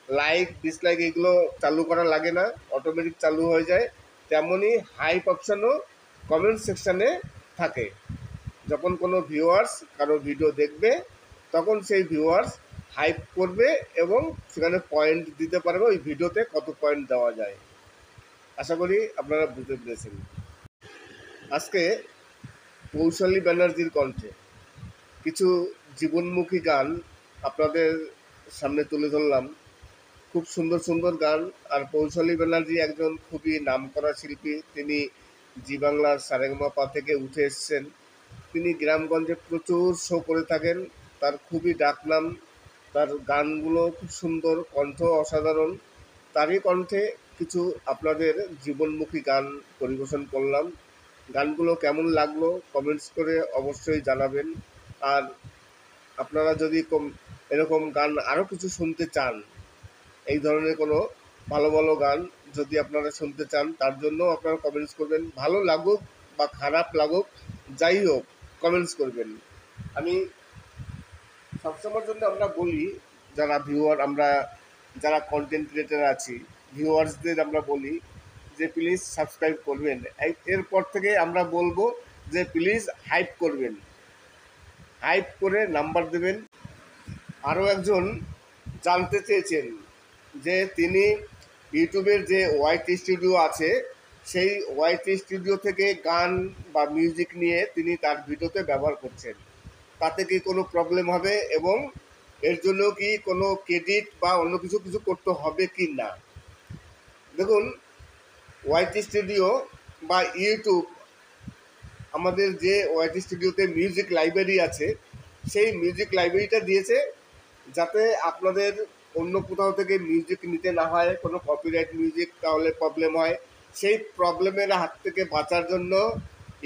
লাইক ডিসলাইক এগুলো চালু করা লাগে না, অটোমেটিক চালু হয়ে যায়। তেমনই হাইপ অপশনও কমেন্ট সেকশানে থাকে। যখন কোনো ভিউয়ার্স কারো ভিডিও দেখবে তখন সেই ভিউয়ার্স হাইপ করবে এবং সেখানে পয়েন্ট দিতে পারবে ওই ভিডিওতে কত পয়েন্ট দেওয়া যায়। আশা করি আপনারা বুঝতে পেরেছেন। আজকে কৌশলী ব্যানার্জির কণ্ঠে কিছু জীবনমুখী গান আপনাদের সামনে তুলে ধরলাম। খুব সুন্দর সুন্দর গান। আর কৌশলী ব্যানার্জি একজন খুবই নামকরা শিল্পী। তিনি জি বাংলার সারেগামাপা থেকে উঠে এসছেন। তিনি গ্রামগঞ্জে প্রচুর শো করে থাকেন। তার খুবই ডাকনাম। তার গানগুলো খুব সুন্দর, কণ্ঠ অসাধারণ। তারই কণ্ঠে কিছু আপনাদের জীবনমুখী গান পরিবেশন করলাম। গানগুলো কেমন লাগলো কমেন্টস করে অবশ্যই জানাবেন। আর আপনারা যদি এরকম গান আরও কিছু শুনতে চান, এই ধরনের কোনো ভালো ভালো গান যদি আপনারা শুনতে চান, তার জন্য আপনারা কমেন্টস করবেন। ভালো লাগুক বা খারাপ লাগুক, যাই হোক কমেন্টস করবেন। আমি সবসময়ের জন্য আমরা বলি যারা ভিউয়ার, আমরা যারা কন্টেন্ট ক্রিয়েটার আছি, ভিউয়ার্সদের আমরা বলি যে প্লিজ সাবস্ক্রাইব করবেন। এরপর থেকে আমরা বলবো যে প্লিজ হাইপ করবেন, হাইপ করে নাম্বার দেবেন। আরও একজন জানতে চেয়েছেন যে তিনি ইউটিউবের যে ওয়াইটি স্টুডিও আছে সেই ওয়াইটি স্টুডিও থেকে গান বা মিউজিক নিয়ে তিনি তার ভিডিওতে ব্যবহার করছেন, তাতে কি কোনো প্রবলেম হবে এবং এর জন্য কি কোনো ক্রেডিট বা অন্য কিছু করতে হবে কি না। দেখুন, ওয়াইটি স্টুডিও বা ইউটিউব, আমাদের যে ওয়াইটি স্টুডিওতে মিউজিক লাইব্রেরি আছে সেই মিউজিক লাইব্রেরিটা দিয়েছে যাতে আপনাদের অন্য কোথাও থেকে মিউজিক নিতে না হয়, কোনো কপিরাইট মিউজিক তাহলে প্রবলেম হয়। সেই প্রবলেমের হাত থেকে বাঁচার জন্য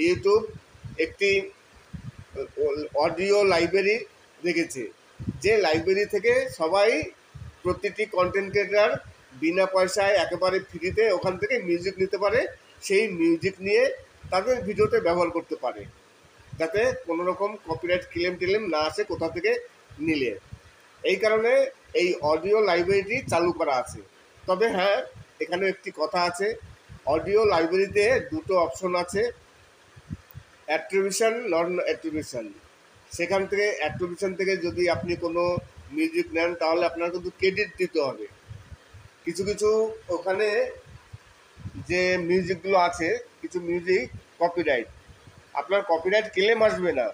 ইউটিউব একটি অডিও লাইব্রেরি রেখেছে, যে লাইব্রেরি থেকে সবাই, প্রতিটি কন্টেন্ট ক্রিয়েটার বিনা পয়সায় একেবারে ফ্রিতে ওখান থেকে মিউজিক নিতে পারে, সেই মিউজিক নিয়ে তাদের ভিডিওতে ব্যবহার করতে পারে। যাতে কোনো রকম কপিরাইট ক্লেম না আসে কোথা থেকে নিলে। এই কারণে এই অডিও লাইব্রেরিটি চালু করা আছে। তবে হ্যাঁ, এখানে একটি কথা আছে, অডিও লাইব্রেরিতে দুটো অপশন আছে, অ্যাট্রিবিউশন, নন অ্যাট্রিবিউশন। সেখান থেকে অ্যাট্রিবিউশন থেকে যদি আপনি কোনো মিউজিক নেন তাহলে আপনার কিন্তু ক্রেডিট দিতে হবে। কিছু কিছু ওখানে যে মিউজিকগুলো আছে, কিছু মিউজিক কপিরাইট, আপনার কপিরাইট ক্লেম আসবে না,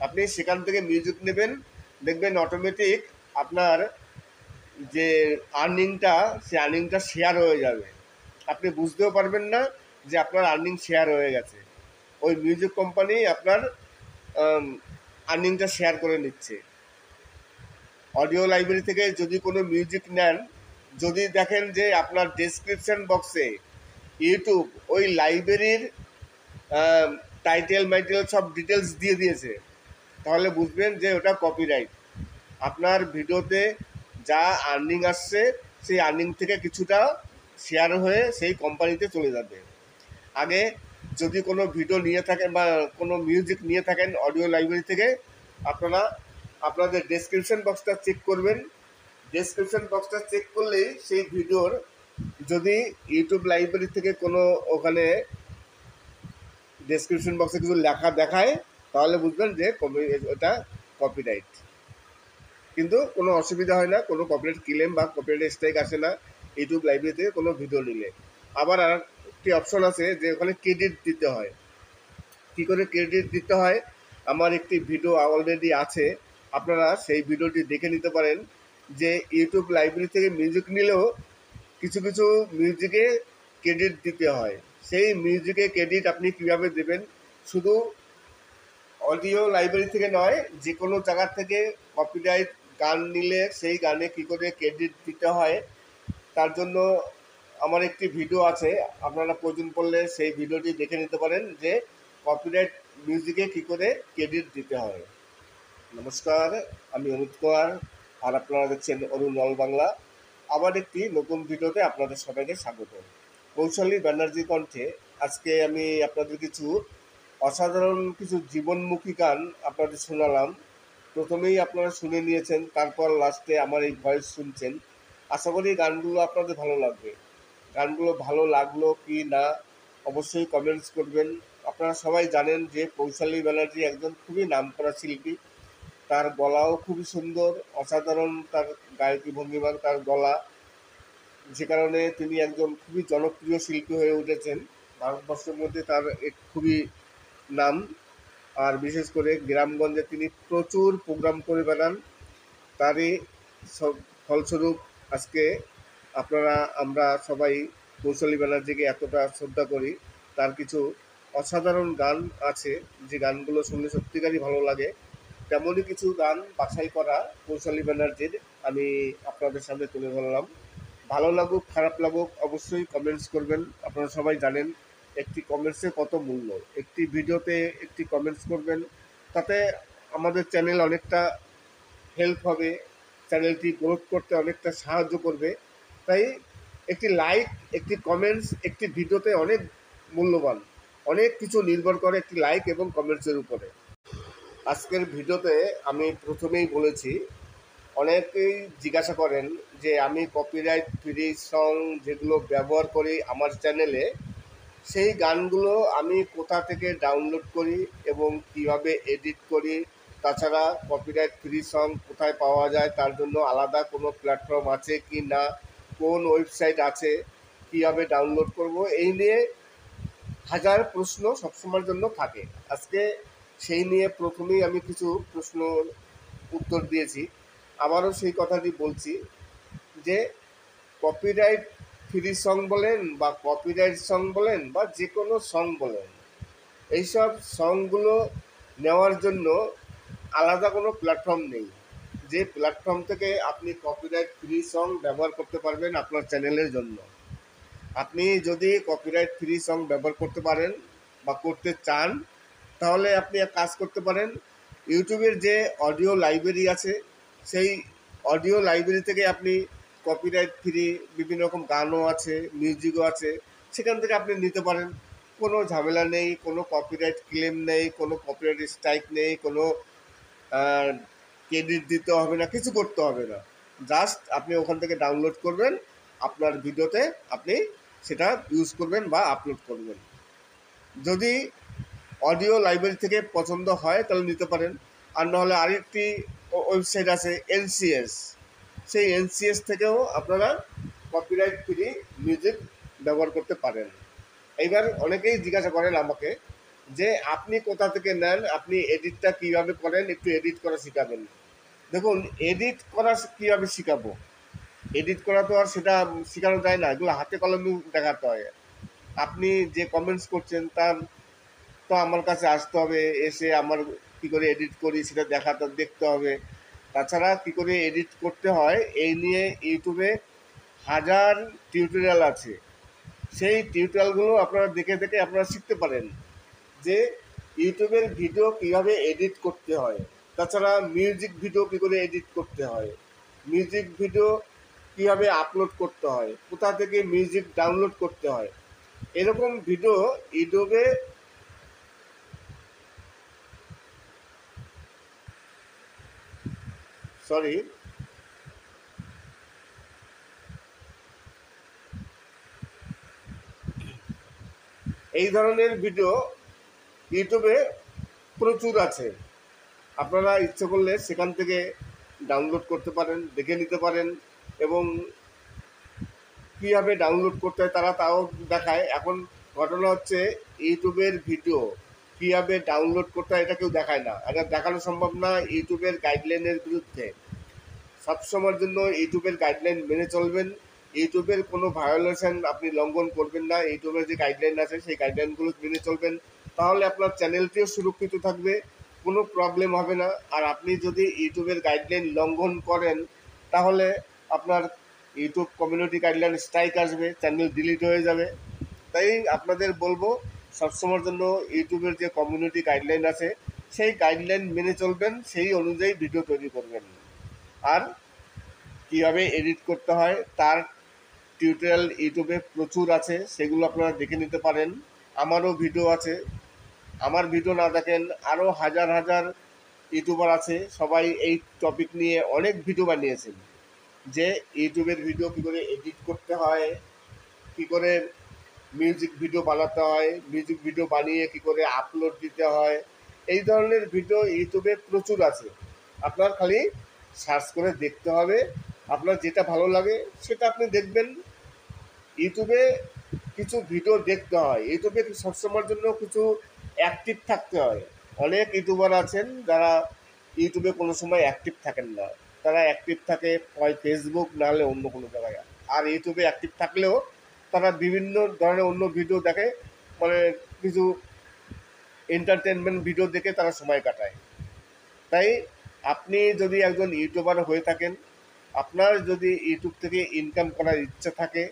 আপনি সেখান থেকে মিউজিক নেবেন, দেখবেন অটোমেটিক আপনার যে আর্নিংটা, সে আর্নিংটা শেয়ার হয়ে যাবে। আপনি বুঝতেও পারবেন না যে আপনার আর্নিং শেয়ার হয়ে গেছে। ওই মিউজিক কোম্পানি আপনার আর্নিংটা শেয়ার করে নিচ্ছে। অডিও লাইব্রেরি থেকে যদি কোনো মিউজিক নেন, যদি দেখেন যে আপনার ডেসক্রিপশন বক্সে ইউটিউব ওই লাইব্রেরির টাইটেল মাইটেল সব ডিটেলস দিয়ে দিয়েছে, তাহলে বুঝবেন যে ওটা কপিরাইট। আপনার ভিডিওতে যা আর্নিং আসছে সেই আর্নিং থেকে কিছুটা শেয়ার হয়ে সেই কোম্পানিতে চলে যাবে। আগে যদি কোনো ভিডিও নিয়ে থাকেন বা কোনো মিউজিক নিয়ে থাকেন অডিও লাইব্রেরি থেকে, আপনারা আপনাদের ডেসক্রিপশন বক্সটা চেক করবেন। ডেসক্রিপশন বক্সটা চেক করলেই সেই ভিডিওর যদি ইউটিউব লাইব্রেরি থেকে কোনো ওখানে ডেসক্রিপশন বক্সে কিছু লেখা দেখায়, তাহলে বুঝবেন যে ওটা কপিরাইট। কিন্তু কোনো অসুবিধা হয় না, কোনো কপিরাইট ক্লেম বা কপিরাইট স্ট্রাইক আসে না ইউটিউব লাইব্রেরি থেকে কোনো ভিডিও নিলে। আবার আর একটি অপশন আছে যে ওখানে ক্রেডিট দিতে হয়। কী করে ক্রেডিট দিতে হয়, আমার একটি ভিডিও অলরেডি আছে, আপনারা সেই ভিডিওটি দেখে নিতে পারেন। যে ইউটিউব লাইব্রেরি থেকে মিউজিক নিলেও কিছু কিছু মিউজিকে ক্রেডিট দিতে হয়। সেই মিউজিকে ক্রেডিট আপনি কীভাবে দেবেন, শুধু অডিও লাইব্রেরি থেকে নয়, যে কোনো জায়গা থেকে কপিরাইট গান নিলে সেই গানে কী করে ক্রেডিট দিতে হয়, তার জন্য আমার একটি ভিডিও আছে, আপনারা প্রয়োজন পড়লে সেই ভিডিওটি দেখে নিতে পারেন যে কপিরাইট মিউজিকে কী করে ক্রেডিট দিতে হয়। নমস্কার, আমি অনুপ কুমার, আর আপনারা দেখছেন অরুণ অল বাংলা। আবার একটি নতুন ভিডিওতে আপনাদের সবাইকে স্বাগত। কৌশলী ব্যানার্জি কণ্ঠে আজকে আমি আপনাদের কিছু অসাধারণ কিছু জীবনমুখী গান আপনাদের শোনালাম। প্রথমেই আপনারা শুনে নিয়েছেন, তারপর লাস্টে আমার এই ভয়েস শুনছেন। আশা করি গানগুলো আপনাদের ভালো লাগবে। গানগুলো ভালো লাগলো কি না অবশ্যই কমেন্টস করবেন। আপনারা সবাই জানেন যে কৌশলী ব্যানার্জি একজন খুবই নামকরা শিল্পী, তার গলাও খুবই সুন্দর, অসাধারণ তার গায়কী ভঙ্গিমা, তার গলা, যে কারণে তিনি একজন খুবই জনপ্রিয় শিল্পী হয়ে উঠেছেন। ভারতবর্ষের মধ্যে তার এক খুবই নাম, আর বিশেষ করে গ্রামগঞ্জে তিনি প্রচুর প্রোগ্রাম করে বেড়ান। তারই সব ফলস্বরূপ আজকে আমরা সবাই কৌশলী ব্যানার্জিকে এতটা শ্রদ্ধা করি। তার কিছু অসাধারণ গান আছে, যে গানগুলো শুনলে সত্যিকারই ভালো লাগে। তেমনই কিছু গান বাছাই করা কৌশলী ব্যানার্জির আমি আপনাদের সামনে তুলে ধরলাম। ভালো লাগুক খারাপ লাগুক অবশ্যই কমেন্টস করবেন। আপনারা সবাই জানেন একটি কমেন্টসের কত মূল্য। একটি ভিডিওতে একটি কমেন্টস করবেন, তাতে আমাদের চ্যানেল অনেকটা হেল্প হবে, চ্যানেলটি গ্রোথ করতে অনেকটা সাহায্য করবে। তাই একটি লাইক, একটি কমেন্টস একটি ভিডিওতে অনেক মূল্যবান। অনেক কিছু নির্ভর করে একটি লাইক এবং কমেন্টসের উপরে। আজকের ভিডিওতে আমি প্রথমেই বলেছি, অনেকেই জিজ্ঞাসা করেন যে আমি কপিরাইট ফ্রি সং যেগুলো ব্যবহার করি আমার চ্যানেলে, সেই গানগুলো আমি কোথা থেকে ডাউনলোড করি এবং কিভাবে এডিট করি, তাছাড়া কপিরাইট ফ্রি সং কোথায় পাওয়া যায়, তার জন্য আলাদা কোনো প্ল্যাটফর্ম আছে কি না, কোন ওয়েবসাইট আছে, কীভাবে ডাউনলোড করব, এই নিয়ে হাজার প্রশ্ন সবসময়ের জন্য থাকে। আজকে সেই নিয়ে প্রথমেই আমি কিছু প্রশ্ন উত্তর দিয়েছি, আবারও সেই কথাটি বলছি যে কপিরাইট ফ্রি সং বলেন বা কপিরাইট সং বলেন বা যে কোনো সং বলেন, এইসব সংগুলো নেওয়ার জন্য আলাদা কোনো প্ল্যাটফর্ম নেই। যে প্ল্যাটফর্ম থেকে আপনি কপিরাইট ফ্রি সং ব্যবহার করতে পারবেন আপনার চ্যানেলের জন্য। আপনি যদি কপিরাইট ফ্রি সং ব্যবহার করতে পারেন বা করতে চান, তাহলে আপনি এক কাজ করতে পারেন, ইউটিউবের যে অডিও লাইব্রেরি আছে সেই অডিও লাইব্রেরি থেকে আপনি কপিরাইট ফ্রি বিভিন্ন রকম গানও আছে, মিউজিকও আছে, সেখান থেকে আপনি নিতে পারেন। কোনো ঝামেলা নেই, কোনো কপিরাইট ক্লেম নেই, কোনো কপিরাইট স্ট্রাইক নেই, কোনো ক্রেডিট দিতে হবে না, কিছু করতে হবে না। জাস্ট আপনি ওখান থেকে ডাউনলোড করবেন, আপনার ভিডিওতে আপনি সেটা ইউজ করবেন বা আপলোড করবেন। যদি অডিও লাইব্রেরি থেকে পছন্দ হয় তাহলে নিতে পারেন, আর নাহলে আরেকটি ওয়েবসাইট আছে NCS, সেই NCS থেকেও আপনারা কপিরাইট ফ্রি মিউজিক ব্যবহার করতে পারেন। এইবার অনেকেই জিজ্ঞাসা করেন আমাকে যে আপনি কোথা থেকে নেন, আপনি এডিটটা কীভাবে করেন, একটু এডিট করা শেখাবেন। দেখুন, এডিট করা কীভাবে শেখাবো, এডিট করা তো আর সেটা শেখানো যায় না, এগুলো হাতে কলমে দেখাতে হয়। আপনি যে কমেন্টস করছেন তার তো আমার কাছে আসতে হবে, এসে আমার কী করে এডিট করি সেটা দেখতে হবে। তাছাড়া কী করে এডিট করতে হয় এই নিয়ে ইউটিউবে হাজার টিউটোরিয়াল আছে, সেই টিউটোরিয়ালগুলো আপনারা দেখে দেখে আপনারা শিখতে পারেন যে ইউটিউবের ভিডিও কীভাবে এডিট করতে হয়। তাছাড়া মিউজিক ভিডিও কী করে এডিট করতে হয়, মিউজিক ভিডিও কীভাবে আপলোড করতে হয়, কোথা থেকে মিউজিক ডাউনলোড করতে হয়, এরকম ভিডিও ইউটিউবে এই ধরনের ভিডিও ইউটিউবে প্রচুর আছে। আপনারা ইচ্ছে করলে সেখান থেকে ডাউনলোড করতে পারেন, দেখে নিতে পারেন, এবং কীভাবে ডাউনলোড করতে হয় তাও দেখায়। এখন ঘটনা হচ্ছে ইউটিউবের ভিডিও কীভাবে ডাউনলোড করতে হয় এটা কেউ দেখায় না, এটা দেখানো সম্ভব না, ইউটিউবের গাইডলাইনের বিরুদ্ধে। সবসময়ের জন্য ইউটিউবের গাইডলাইন মেনে চলবেন, ইউটিউবের কোনো ভায়োলেশন আপনি লঙ্ঘন করবেন না, ইউটিউবের যে গাইডলাইন আছে সেই গাইডলাইনগুলো মেনে চলবেন, তাহলে আপনার চ্যানেলটিও সুরক্ষিত থাকবে, কোনো প্রবলেম হবে না। আর আপনি যদি ইউটিউবের গাইডলাইন লঙ্ঘন করেন তাহলে আপনার ইউটিউব কমিউনিটি গাইডলাইন স্ট্রাইক আসবে, চ্যানেল ডিলিট হয়ে যাবে। তাই আপনাদের বলবো সবসময়ের জন্য ইউটিউবের যে কমিউনিটি গাইডলাইন আছে সেই গাইডলাইন মেনে চলবেন, সেই অনুযায়ী ভিডিও তৈরি করবেন। আর কীভাবে এডিট করতে হয় তার টিউটোরিয়াল ইউটিউবে প্রচুর আছে, সেগুলো আপনারা দেখে নিতে পারেন। আমারও ভিডিও আছে, আমার ভিডিও না দেখেন আরও হাজার হাজার ইউটিউবার আছে, সবাই এই টপিক নিয়ে অনেক ভিডিও বানিয়েছেন, যে ইউটিউবের ভিডিও কী করে এডিট করতে হয়, কী করে মিউজিক ভিডিও বানাতে হয়, মিউজিক ভিডিও বানিয়ে কী করে আপলোড দিতে হয়, এই ধরনের ভিডিও ইউটিউবে প্রচুর আছে। আপনার খালি সার্চ করে দেখতে হবে, আপনার যেটা ভালো লাগে সেটা আপনি দেখবেন। ইউটিউবে কিছু ভিডিও দেখতে হয়, ইউটিউবে সবসময়ের জন্য কিছু অ্যাক্টিভ থাকতে হয়। অনেক ইউটিউবার আছেন যারা ইউটিউবে কোনো সময় অ্যাক্টিভ থাকেন না, তারা অ্যাক্টিভ থাকে হয় ফেসবুক নাহলে অন্য কোনো জায়গায়, আর ইউটিউবে অ্যাক্টিভ থাকলেও তারা বিভিন্ন ধরনের অন্য ভিডিও দেখে, মানে কিছু এন্টারটেনমেন্ট ভিডিও দেখে তারা সময় কাটায়। তাই আপনি যদি একজন ইউটিউবার হয়ে থাকেন, আপনার যদি ইউটিউব থেকে ইনকাম করার ইচ্ছা থাকে,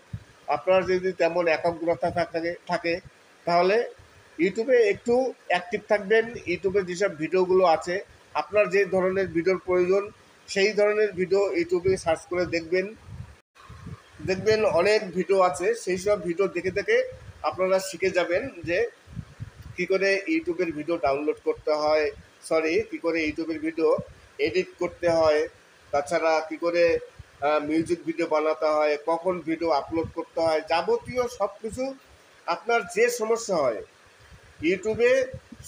আপনার যদি তেমন একাগ্রতা থাকে তাহলে ইউটিউবে একটু অ্যাক্টিভ থাকবেন। ইউটিউবে যেসব ভিডিওগুলো আছে আপনার যে ধরনের ভিডিওর প্রয়োজন সেই ধরনের ভিডিও ইউটিউবে সার্চ করে দেখবেন অনেক ভিডিও আছে, সেই সব ভিডিও দেখে দেখে আপনারা শিখে যাবেন যে কী করে ইউটিউবের ভিডিও ডাউনলোড করতে হয়, কী করে ইউটিউবের ভিডিও এডিট করতে হয়, তাছাড়া কী করে মিউজিক ভিডিও বানাতে হয়, কখন ভিডিও আপলোড করতে হয়, যাবতীয় সব কিছু আপনার যে সমস্যা হয় ইউটিউবে,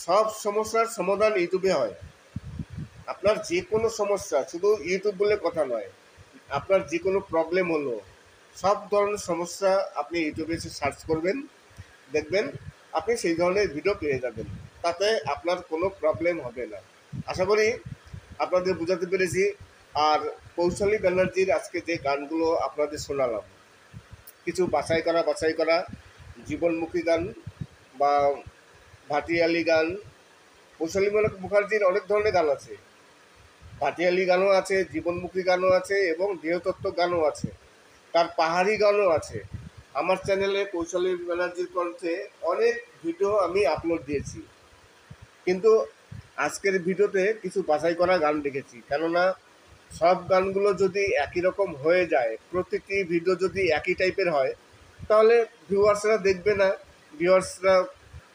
সব সমস্যার সমাধান ইউটিউবে হয়। আপনার যে কোনো সমস্যা, শুধু ইউটিউব বলে কথা নয়, আপনার যে কোনো প্রবলেম হলো, সব ধরনের সমস্যা আপনি ইউটিউবে এসে সার্চ করবেন, দেখবেন আপনি সেই ধরনের ভিডিও পেয়ে যাবেন, তাতে আপনার কোনো প্রবলেম হবে না। আশা করি আপনাদের বোঝাতে পেরেছি। আর কৌশলী ব্যানার্জির আজকে যে গানগুলো আপনাদের শোনালাম, কিছু বাছাই করা জীবনমুখী গান বা ভাটিয়ালি গান। কৌশলী মুখার্জির অনেক ধরনের গান আছে, ভাটিয়ালি গানও আছে, জীবনমুখী গানও আছে এবং দেহতত্ত্ব গানও আছে, তার পাহাড়ি গানও আছে। আমার চ্যানেলে কৌশলী ব্যানার্জির কণ্ঠে অনেক ভিডিও আমি আপলোড দিয়েছি, কিন্তু আজকের ভিডিওতে কিছু বাছাই করা গান রেখেছি, কেননা সব গানগুলো যদি একই রকম হয়ে যায়, প্রতিটি ভিডিও যদি একই টাইপের হয় তাহলে ভিউয়ার্সরা দেখবে না, ভিউয়ার্সরা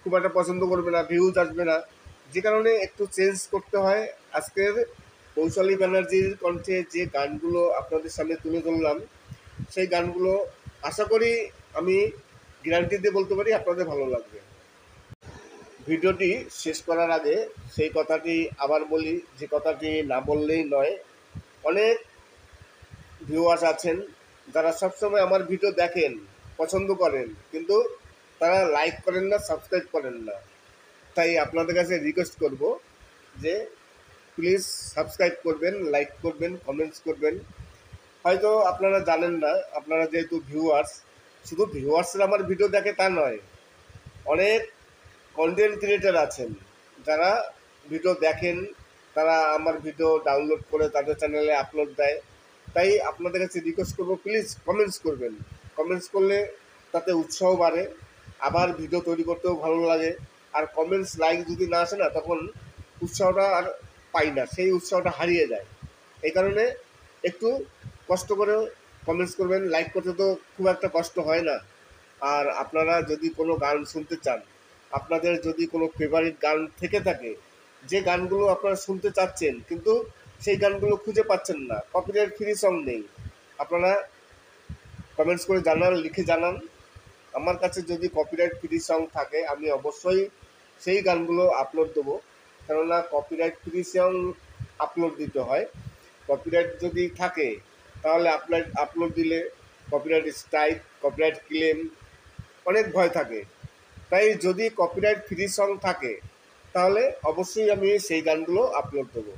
খুব একটা পছন্দ করবে না, ভিউজ আসবে না, যে কারণে একটু চেঞ্জ করতে হয়। আজকের কৌশলী ব্যানার্জির কণ্ঠে যে গানগুলো আপনাদের সামনে তুলে ধরলাম, সেই গানগুলো আশা করি, আমি গ্যারান্টি দিয়ে বলতে পারি, আপনাদের ভালো লাগবে। ভিডিওটি শেষ করার আগে সেই কথাটি আবার বলি, যে কথাটি না বললেই নয়। অনেক ভিউয়ার্স আছেন যারা সবসময় আমার ভিডিও দেখেন, পছন্দ করেন, কিন্তু তারা লাইক করেন না, সাবস্ক্রাইব করেন না। তাই আপনাদের কাছে রিকোয়েস্ট করব যে প্লিজ সাবস্ক্রাইব করবেন, লাইক করবেন, কমেন্টস করবেন। হয়তো আপনারা জানেন না, আপনারা যেহেতু ভিউয়ার্স, শুধু ভিউয়ার্সরা আমার ভিডিও দেখে তা নয়, অনেক কন্টেন্ট ক্রিয়েটার আছেন যারা ভিডিও দেখেন, তারা আমার ভিডিও ডাউনলোড করে তাদের চ্যানেলে আপলোড দেয়। তাই আপনাদের কাছে রিকোয়েস্ট করবো, প্লিজ কমেন্টস করবেন। কমেন্টস করলে তাতে উৎসাহ বাড়ে, আবার ভিডিও তৈরি করতেও ভালো লাগে। আর কমেন্টস লাইক যদি না আসে না, তখন উৎসাহটা আর পাই না, সেই উৎসাহটা হারিয়ে যায়। এই কারণে একটু কষ্ট করে কমেন্টস করবেন। লাইক করতে তো খুব একটা কষ্ট হয় না। আর আপনারা যদি কোনো গান শুনতে চান, আপনাদের যদি কোনো ফেভারিট গান থেকে থাকে, যে গানগুলো আপনারা শুনতে চাচ্ছেন কিন্তু সেই গানগুলো খুঁজে পাচ্ছেন না, কপিরাইট ফ্রি সং নেই, আপনারা কমেন্টস করে জানান, লিখে জানান। আমার কাছে যদি কপিরাইট ফ্রি সং থাকে, আমি অবশ্যই সেই গানগুলো আপলোড দেবো। কেননা কপিরাইট ফ্রি সং আপলোড দিতে হয়। কপিরাইট যদি থাকে তাহলে আপলোড দিলে কপিরাইট স্ট্রাইক, কপিরাইট ক্লেম, অনেক ভয় থাকে। তাই যদি কপিরাইট ফ্রি সং থাকে তাহলে অবশ্যই আমি সেই গানগুলো আপলোড দেবো।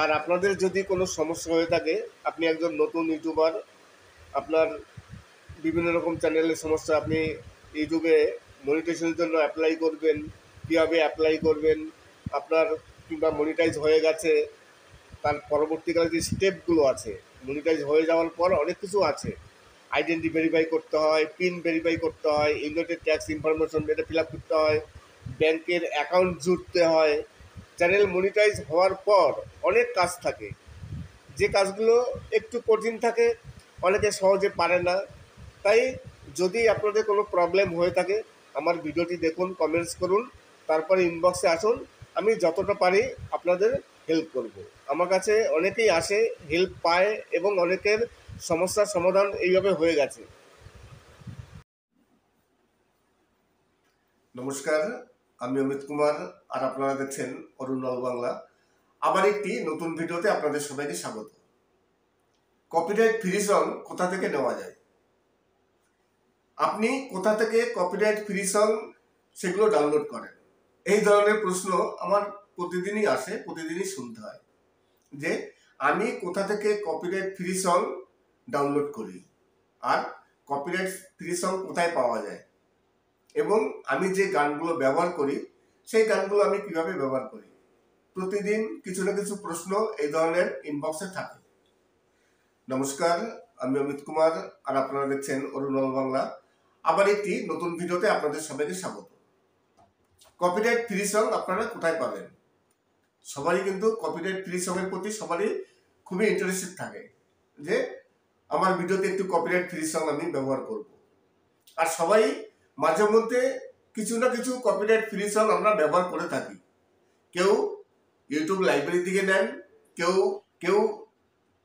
আর আপনাদের যদি কোনো সমস্যা হয়ে থাকে, আপনি একজন নতুন ইউটিউবার, আপনার বিভিন্ন রকম চ্যানেলের সমস্যা, আপনি ইউটিউবে মনিটাইজেশনের জন্য অ্যাপ্লাই করবেন, কীভাবে অ্যাপ্লাই করবেন, আপনার কিংবা মনিটাইজ হয়ে গেছে, তার পরবর্তীকালে যে স্টেপগুলো আছে, মনিটাইজ হয়ে যাওয়ার পর অনেক কিছু আছে, আইডেন্টি ভেরিফাই করতে হয়, পিন ভেরিফাই করতে হয়, ইনভেটেড ট্যাক্স ইনফরমেশন এটা ফিল আপ করতে হয়, ব্যাংকের অ্যাকাউন্ট জুড়তে হয়। চ্যানেল মনিটাইজ হওয়ার পর অনেক কাজ থাকে, যে কাজগুলো একটু কঠিন থাকে, অনেকে সহজে পারে না। তাই যদি আপনাদের কোনো প্রবলেম হয়ে থাকে, আমার ভিডিওটি দেখুন, কমেন্টস করুন, তারপরে ইনবক্সে আসুন, আমি যতটা পারি আপনাদের হেল্প করব। আমার কাছে অনেকেই আসে, হেল্প পায়, এবং অনেকের সমস্যার সমাধান এইভাবে হয়ে গেছে। নমস্কার, আমি অমিত কুমার, আর আপনারা দেখছেন অরুণাল বাংলা। আবার একটি নতুন ভিডিওতে আপনাদের সবাইকে স্বাগত। কপিরাইট ফ্রি সং কোথা থেকে নেওয়া যায়, আপনি কোথা থেকে কপিরাইট ফ্রি সং সেগুলো ডাউনলোড করেন, এই ধরনের প্রশ্ন আমার প্রতিদিনই আসে, প্রতিদিনই শুনতে হয় যে আমি কোথা থেকে কপিরাইট ফ্রি সং ডাউনলোড করি, আর কপিরাইট ফ্রি সং কোথায় পাওয়া যায়, এবং আমি যে গানগুলো ব্যবহার করি সেই গানগুলো আমি কিভাবে ব্যবহার করি। প্রতিদিন কিছু না কিছু প্রশ্ন এই ধরনের ইনবক্সে থাকে। নমস্কার, আমি অমিত কুমার, আর আপনারা দেখছেন অরুণাল বাংলা। আবার একটি নতুন ভিডিওতে আপনাদের সবাইকে স্বাগত। কপিরাইট ফ্রি সং আপনারা কোথায় পাবেন? সবারই কিন্তু কপিরাইট ফ্রি সং এর প্রতি সবারই খুবই ইন্টারেস্টেড থাকে যে আমার ভিডিওতে একটু কপিরাইট ফ্রি সং আমি ব্যবহার করব। আর সবাই মাঝে মধ্যে কিছু না কিছু কপিরাইট ফ্রি সং আমরা ব্যবহার করে থাকি। কেউ ইউটিউব লাইব্রেরি থেকে নেন, কেউ কেউ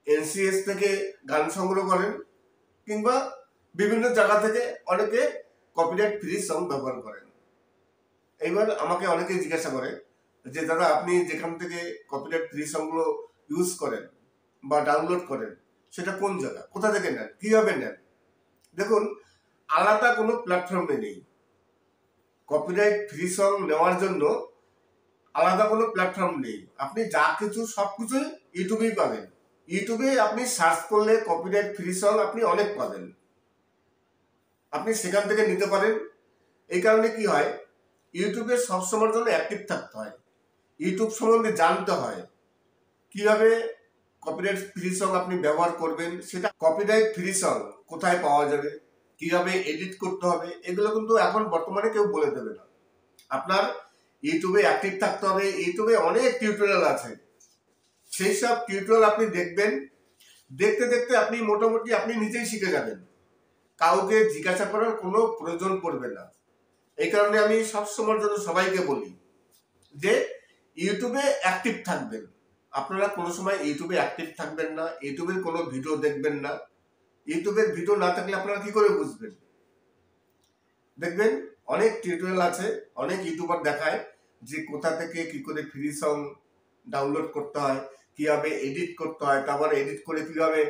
NCS থেকে গান সংগ্রহ করেন, কিংবা বিভিন্ন জায়গা থেকে অনেকে কপিরাইট ফ্রি সং ব্যবহার করেন। এইবার আমাকে অনেকেই জিজ্ঞাসা করে যে দাদা, আপনি যেখান থেকে কপিরাইট ফ্রি সংগুলো ইউজ করেন বা ডাউনলোড করেন, সেটা কোন জায়গা, কোথা থেকে নেন, কীভাবে নেন? দেখুন, আলাদা কোনো প্ল্যাটফর্মে নেই। কপিরাইট ফ্রি সং নেওয়ার জন্য আলাদা কোনো প্ল্যাটফর্ম নেই। আপনি যা কিছু সব কিছুই ইউটিউবেই পাবেন। ইউটিউবে আপনি সার্চ করলে কপিরাইট ফ্রি সং আপনি অনেক পাবেন, আপনি সেখান থেকে নিতে পারেন। এই কারণে কি হয়, ইউটিউবে সবসময়ের জন্য অ্যাক্টিভ থাকতে হয়, ইউটিউব সম্বন্ধে জানতে হয়, কিভাবে কপিরাইট ফ্রি সং আপনি ব্যবহার করবেন, সেটা কপিরাইট ফ্রি সং কোথায় পাওয়া যাবে, কিভাবে এডিট করতে হবে, এগুলো কিন্তু এখন বর্তমানে কেউ বলে দেবে না। আপনার ইউটিউবে অ্যাক্টিভ থাকতে হবে। ইউটিউবে অনেক টিউটোরিয়াল আছে, সেই সব টিউটোরিয়াল আপনি দেখবেন, দেখতে দেখতে আপনি মোটামুটি আপনি নিজেই শিখে যাবেন, কাউকে জিজ্ঞাসা করার কোনো প্রয়োজন পড়বে না। এই কারণে আমি সবসময়ের জন্য সবাইকে বলি যে ইউটিউবে অ্যাক্টিভ থাকবেন। আপনারা কোনো সময় ইউটিউবে অ্যাক্টিভ থাকবেন না, ইউটিউবের কোনো ভিডিও দেখবেন না। ইউটিউবের ভিডিও না থাকলে আপনারা কি করে বুঝবেন? দেখবেন অনেক টিউটোরিয়াল আছে, অনেক ইউটিউবার দেখায় যে কোথা থেকে কি করে ফ্রি সং ডাউনলোড করতে হয়, কিভাবে এডিট করতে হয়, তারপরে এডিট করে কিভাবে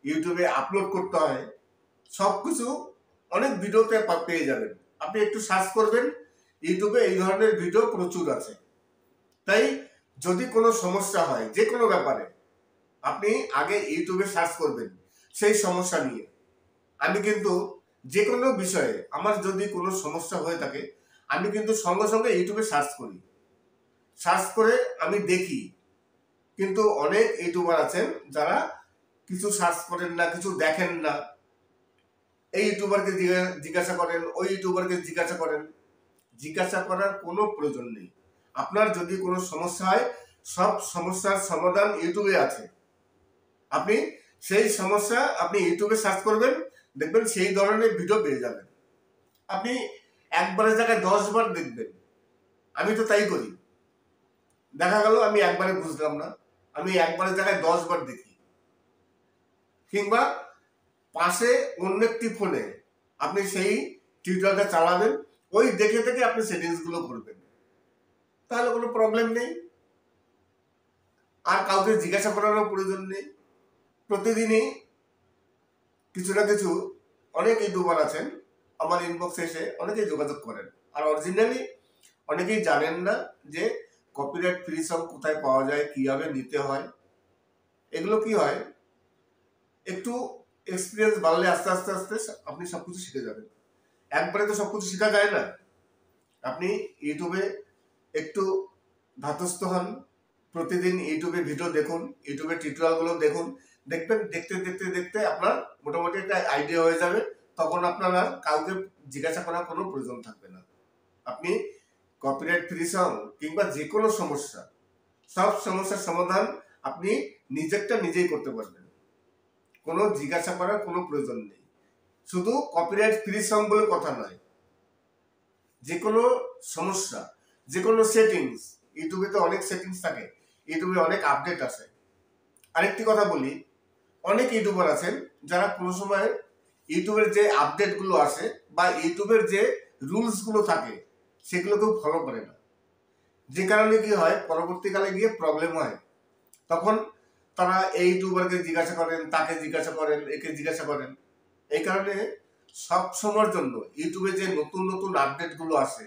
ইউটিউবে আপলোড করতে হয়, সবকিছু অনেক ভিডিওতে পেয়ে যাবেন। আপনি একটু সার্চ করবেন, ইউটিউবে এই ধরনের ভিডিও প্রচুর আছে। তাই যদি কোনো সমস্যা হয় যে কোনো ব্যাপারে, আপনি আগে ইউটিউবে সার্চ করবেন সেই সমস্যা নিয়ে। আমি কিন্তু যে কোনো বিষয়ে আমার যদি কোনো সমস্যা হয়ে থাকে, আমি কিন্তু সঙ্গে সঙ্গে ইউটিউবে সার্চ করি, সার্চ করে আমি দেখি। কিন্তু অনেক ইউটিউবার আছেন যারা কিছু সার্চ করেন না, কিছু দেখেন না। এই ইউটিউবারকে জিজ্ঞাসা করেন, ওই ইউটিউবারকে জিজ্ঞাসা করেন। জিজ্ঞাসা করার কোনো প্রয়োজন নেই। আপনার যদি কোনো সমস্যা হয়, সব সমস্যার সমাধান ইউটিউবে আছে। আপনি সেই সমস্যা আপনি ইউটিউবে সার্চ করবেন, দেখবেন সেই ধরনের ভিডিও পেয়ে যাবেন। আপনি একবারের জায়গায় 10 বার দেখবেন। আমি তো তাই করি। দেখা গেল আমি একবারে বুঝলাম না, আমি একবারের জায়গায় 10 বার দেখি। কিংবা পাশে অন্য একটি ফোনে আপনি সেই টিউটোরিয়ালটা চালাবেন, ওই দেখে দেখে আপনি সেটিংসগুলো করবেন, তাহলে কোনো প্রবলেম নেই। আর কাউকে জিজ্ঞাসা করারও প্রয়োজন নেই। প্রতিদিনই কিছু না কিছু অনেক ইউটিউবার আছেন আমার ইনবক্সে এসে অনেকেই যোগাযোগ করেন। আর অরিজিনালি অনেকেই জানেন না যে কপিরাইট ফ্রি সং কোথায় পাওয়া যায়, কিভাবে নিতে হয়। এগুলো কি হয়, একটু এক্সপিরিয়েন্স বাড়লে আস্তে আস্তে আস্তে আপনি সবকিছু শিখে যাবেন। একবারে তো সবকিছু শেখা যায় না। আপনি ইউটিউবে একটু ধাতস্থ হন, প্রতিদিন ইউটিউবে ভিডিও দেখুন, ইউটিউবে টিউটোরিয়ালগুলো দেখুন। দেখবেন দেখতে দেখতে দেখতে আপনার মোটামুটি একটা আইডিয়া হয়ে যাবে। তখন আপনার আর কাউকে জিজ্ঞাসা করার কোনো প্রয়োজন থাকবে না। আপনি কপিরাইট ফ্রি সং কিংবা যে কোনো সমস্যা, সব সমস্যার সমাধান আপনি নিজেরটা নিজেই করতে পারবেন। কোনো জিজ্ঞাসা করার কোনো প্রয়োজন নেই। শুধু কপিরাইট ফ্রি সং বলে কথা নয়, যে কোনো সমস্যা, যে কোনো সেটিংস, ইউটিউবে তো অনেক সেটিংস থাকে, ইউটিউবে অনেক আপডেট আসে। আরেকটি কথা বলি, অনেক ইউটিউবার আছেন যারা কোনো সময় ইউটিউবের যে আপডেটগুলো আসে বা ইউটিউবের যে রুলসগুলো থাকে সেগুলোকেও ফলো করে না। যে কারণে কি হয়, পরবর্তীকালে গিয়ে প্রবলেম হয়। তখন তারা এই ইউটিউবারকে জিজ্ঞাসা করেন, তাকে জিজ্ঞাসা করেন, একে জিজ্ঞাসা করেন। এই কারণে সব সময়ের জন্য ইউটিউবে যে নতুন নতুন আপডেটগুলো আসে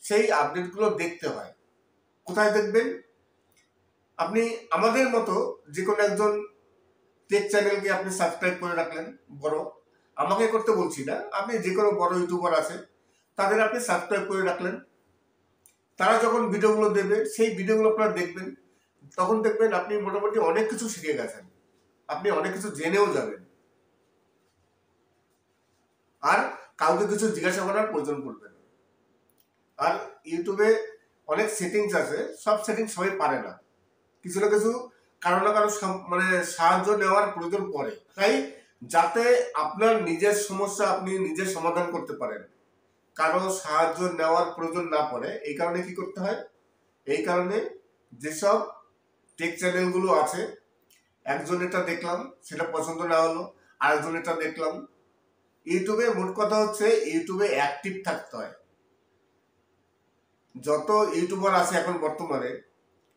সেই আপডেটগুলো দেখতে হয়। কোথায় দেখবেন? আপনি আমাদের মতো যে কোনো একজন টেক চ্যানেলকে আপনি সাবস্ক্রাইব করে রাখলেন, বড়, আমাকে করতে বলছি না, আপনি যে কোনো বড় ইউটিউবার আছে তাদের আপনি সাবস্ক্রাইব করে রাখলেন। তারা যখন ভিডিওগুলো দেবে সেই ভিডিওগুলো আপনারা দেখবেন। তখন দেখবেন আপনি মোটামুটি অনেক কিছু শিখে গেছেন, আপনি অনেক কিছু জেনেও যাবেন। আর কাউকে কিছু জিজ্ঞাসা করার প্রয়োজন পড়বে না। আর ইউটিউবে অনেক সেটিংস আছে, সব সেটিংস সবাই পারে না। কিছু না কিছু কারো না কারো মানে সাহায্য নেওয়ার প্রয়োজন পড়ে। তাই যাতে আপনার নিজের সমস্যা আপনি নিজে সমাধান করতে পারেন, কারো সাহায্য নেওয়ার প্রয়োজন না পড়ে, এই কারণে কি করতে হয়, এই কারণে যেসব টেক চ্যানেলগুলো আছে, একজন এটা দেখলাম সেটা পছন্দ না হলো, আরেকজন এটা দেখলাম। ইউটিউবে মোট কথা হচ্ছে ইউটিউবে অ্যাক্টিভ থাকতে হয়। যত ইউটিউবার আছে এখন বর্তমানে,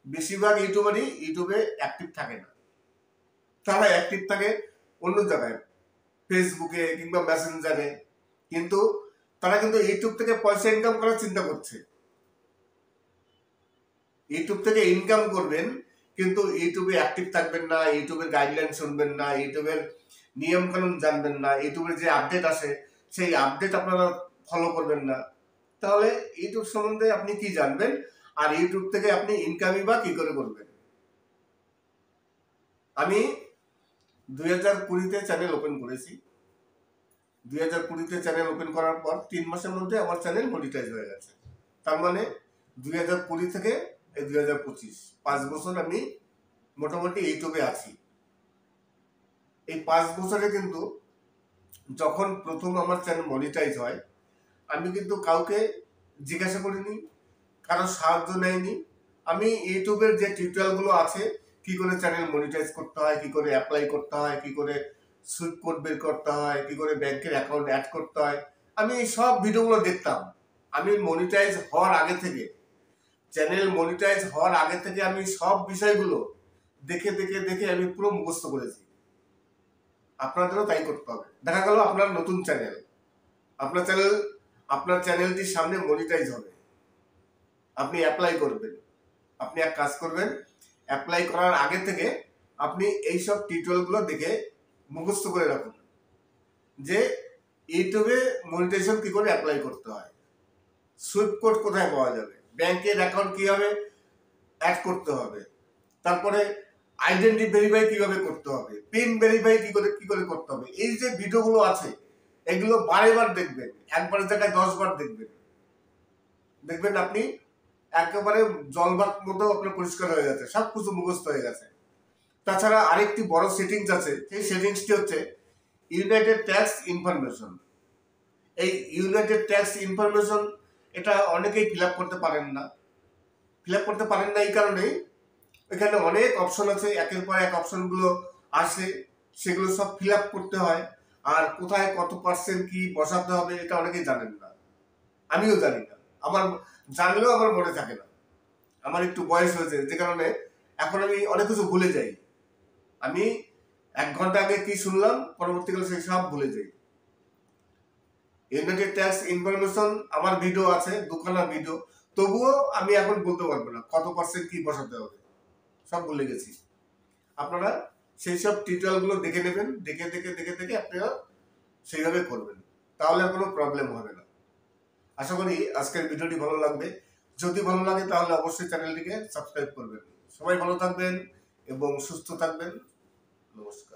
বেশিরভাগ ইউটিউবারই ইউটিউবে অ্যাক্টিভ থাকে না। তারা অ্যাক্টিভ থাকে অন্য জায়গায়, ফেসবুকে কিংবা মেসেঞ্জারে। কিন্তু তারা কিন্তু ইউটিউব থেকে পয়সা ইনকাম করার চিন্তা করছে। ইউটিউব থেকে ইনকাম করবেন কিন্তু ইউটিউবে অ্যাক্টিভ থাকবেন না, ইউটিউবের গাইডলাইন শুনবেন না, ইউটিউবের নিয়ম কানুন জানবেন না, ইউটিউবের যে আপডেট আসে সেই আপডেট আপনারা ফলো করবেন না। তাহলে ইউটিউব সম্বন্ধে আপনি কি জানবেন, আর ইউটিউব থেকে আপনি ইনকামই বা কি করে করবেন? আমি 2020-তে চ্যানেল ওপেন করেছি। 2020-তে চ্যানেল ওপেন করার পর 3 মাসের মধ্যে আমার চ্যানেল মনিটাইজ হয়ে গেছে। তার মানে 2020 থেকে 2025 5 বছর আমি মোটামুটি ইউটিউবে আছি। এই 5 বছরে কিন্তু যখন প্রথম আমার চ্যানেল মনিটাইজ হয়, আমি কিন্তু কাউকে জিজ্ঞাসা করিনি, কারো সাহায্য নেয়নি। আমি ইউটিউবের যে টিউটোরিয়ালগুলো আছে, কি করে চ্যানেল মনিটাইজ করতে হয়, কি করে অ্যাপ্লাই করতে হয়, কি করে সুইপ কোড বের করতে হয়, কি করে ব্যাংকের অ্যাকাউন্ট অ্যাড করতে হয়, আমি এই সব ভিডিওগুলো দেখতাম। আমি মনিটাইজ হওয়ার আগে থেকে, চ্যানেল মনিটাইজ হওয়ার আগে থেকে আমি সব বিষয়গুলো দেখে দেখে দেখে আমি পুরো মুখস্থ করেছি। আপনাদেরও তাই করতে হবে। দেখা গেল আপনার নতুন চ্যানেল, আপনার চ্যানেলটির সামনে মনিটাইজ হবে, আপনি অ্যাপ্লাই করবেন। আপনি এক কাজ করবেন, অ্যাপ্লাই করার আগে থেকে আপনি এইসব টিউটোরিয়ালগুলো দেখে মুখস্থ করে রাখুন যে ইউটিউবে মনিটাইজেশন কি করে অ্যাপ্লাই করতে হয়, সুইপ কোড কোথায় পাওয়া যাবে, ব্যাংকের অ্যাকাউন্ট কিভাবে অ্যাড করতে হবে, তারপরে আইডেন্টি ভেরিফাই কিভাবে করতে হবে, পিন ভেরিফাই কি করে করতে হবে। এই যে ভিডিওগুলো আছে এগুলো বারেবার দেখবেন, একবারের জায়গায় 10 বার দেখবেন আপনি একেবারে জলবাগ মতো আপনার পরিষ্কার হয়ে গেছে, সব কিছু মুখস্থ হয়ে গেছে। তাছাড়া আরেকটি বড় সেটিংস আছে, সেই সেটিংসটি হচ্ছে ইউনাইটেড ট্যাক্স ইনফরমেশন। এই ইউনাইটেড ট্যাক্স ইনফরমেশন এটা অনেকেই ফিল আপ করতে পারেন না। এই কারণেই এখানে অনেক অপশন আছে, একের পর এক অপশনগুলো আসে, সেগুলো সব ফিল আপ করতে হয়। আর কোথায় কত পার্সেন্ট কি বসাতে হবে এটা অনেকেই জানেন না, আমিও জানি না। আমার জানলেও আমার মনে থাকে না, আমার একটু বয়স হয়েছে যে কারণে এখন আমি অনেক কিছু ভুলে যাই। আমি 1 ঘন্টা আগে কি শুনলাম পরবর্তীকালে সেই সব ভুলে যাই। ইউনাইটেড ট্যাক্স ইনফরমেশন আমার ভিডিও আছে, 2খানা ভিডিও, তবুও আমি এখন বলতে পারবো না কত পার্সেন্ট কি বসাতে হবে, সব ভুলে গেছি। আপনারা সেই সব টিউটোরিয়ালগুলো দেখে নেবেন, দেখে আপনারা সেইভাবে করবেন, তাহলে আর কোনো প্রবলেম হবে না। আশা করি আজকের ভিডিওটি ভালো লাগবে। যদি ভালো লাগে তাহলে অবশ্যই চ্যানেলটিকে সাবস্ক্রাইব করবেন। সবাই ভালো থাকবেন এবং সুস্থ থাকবেন। নমস্কার।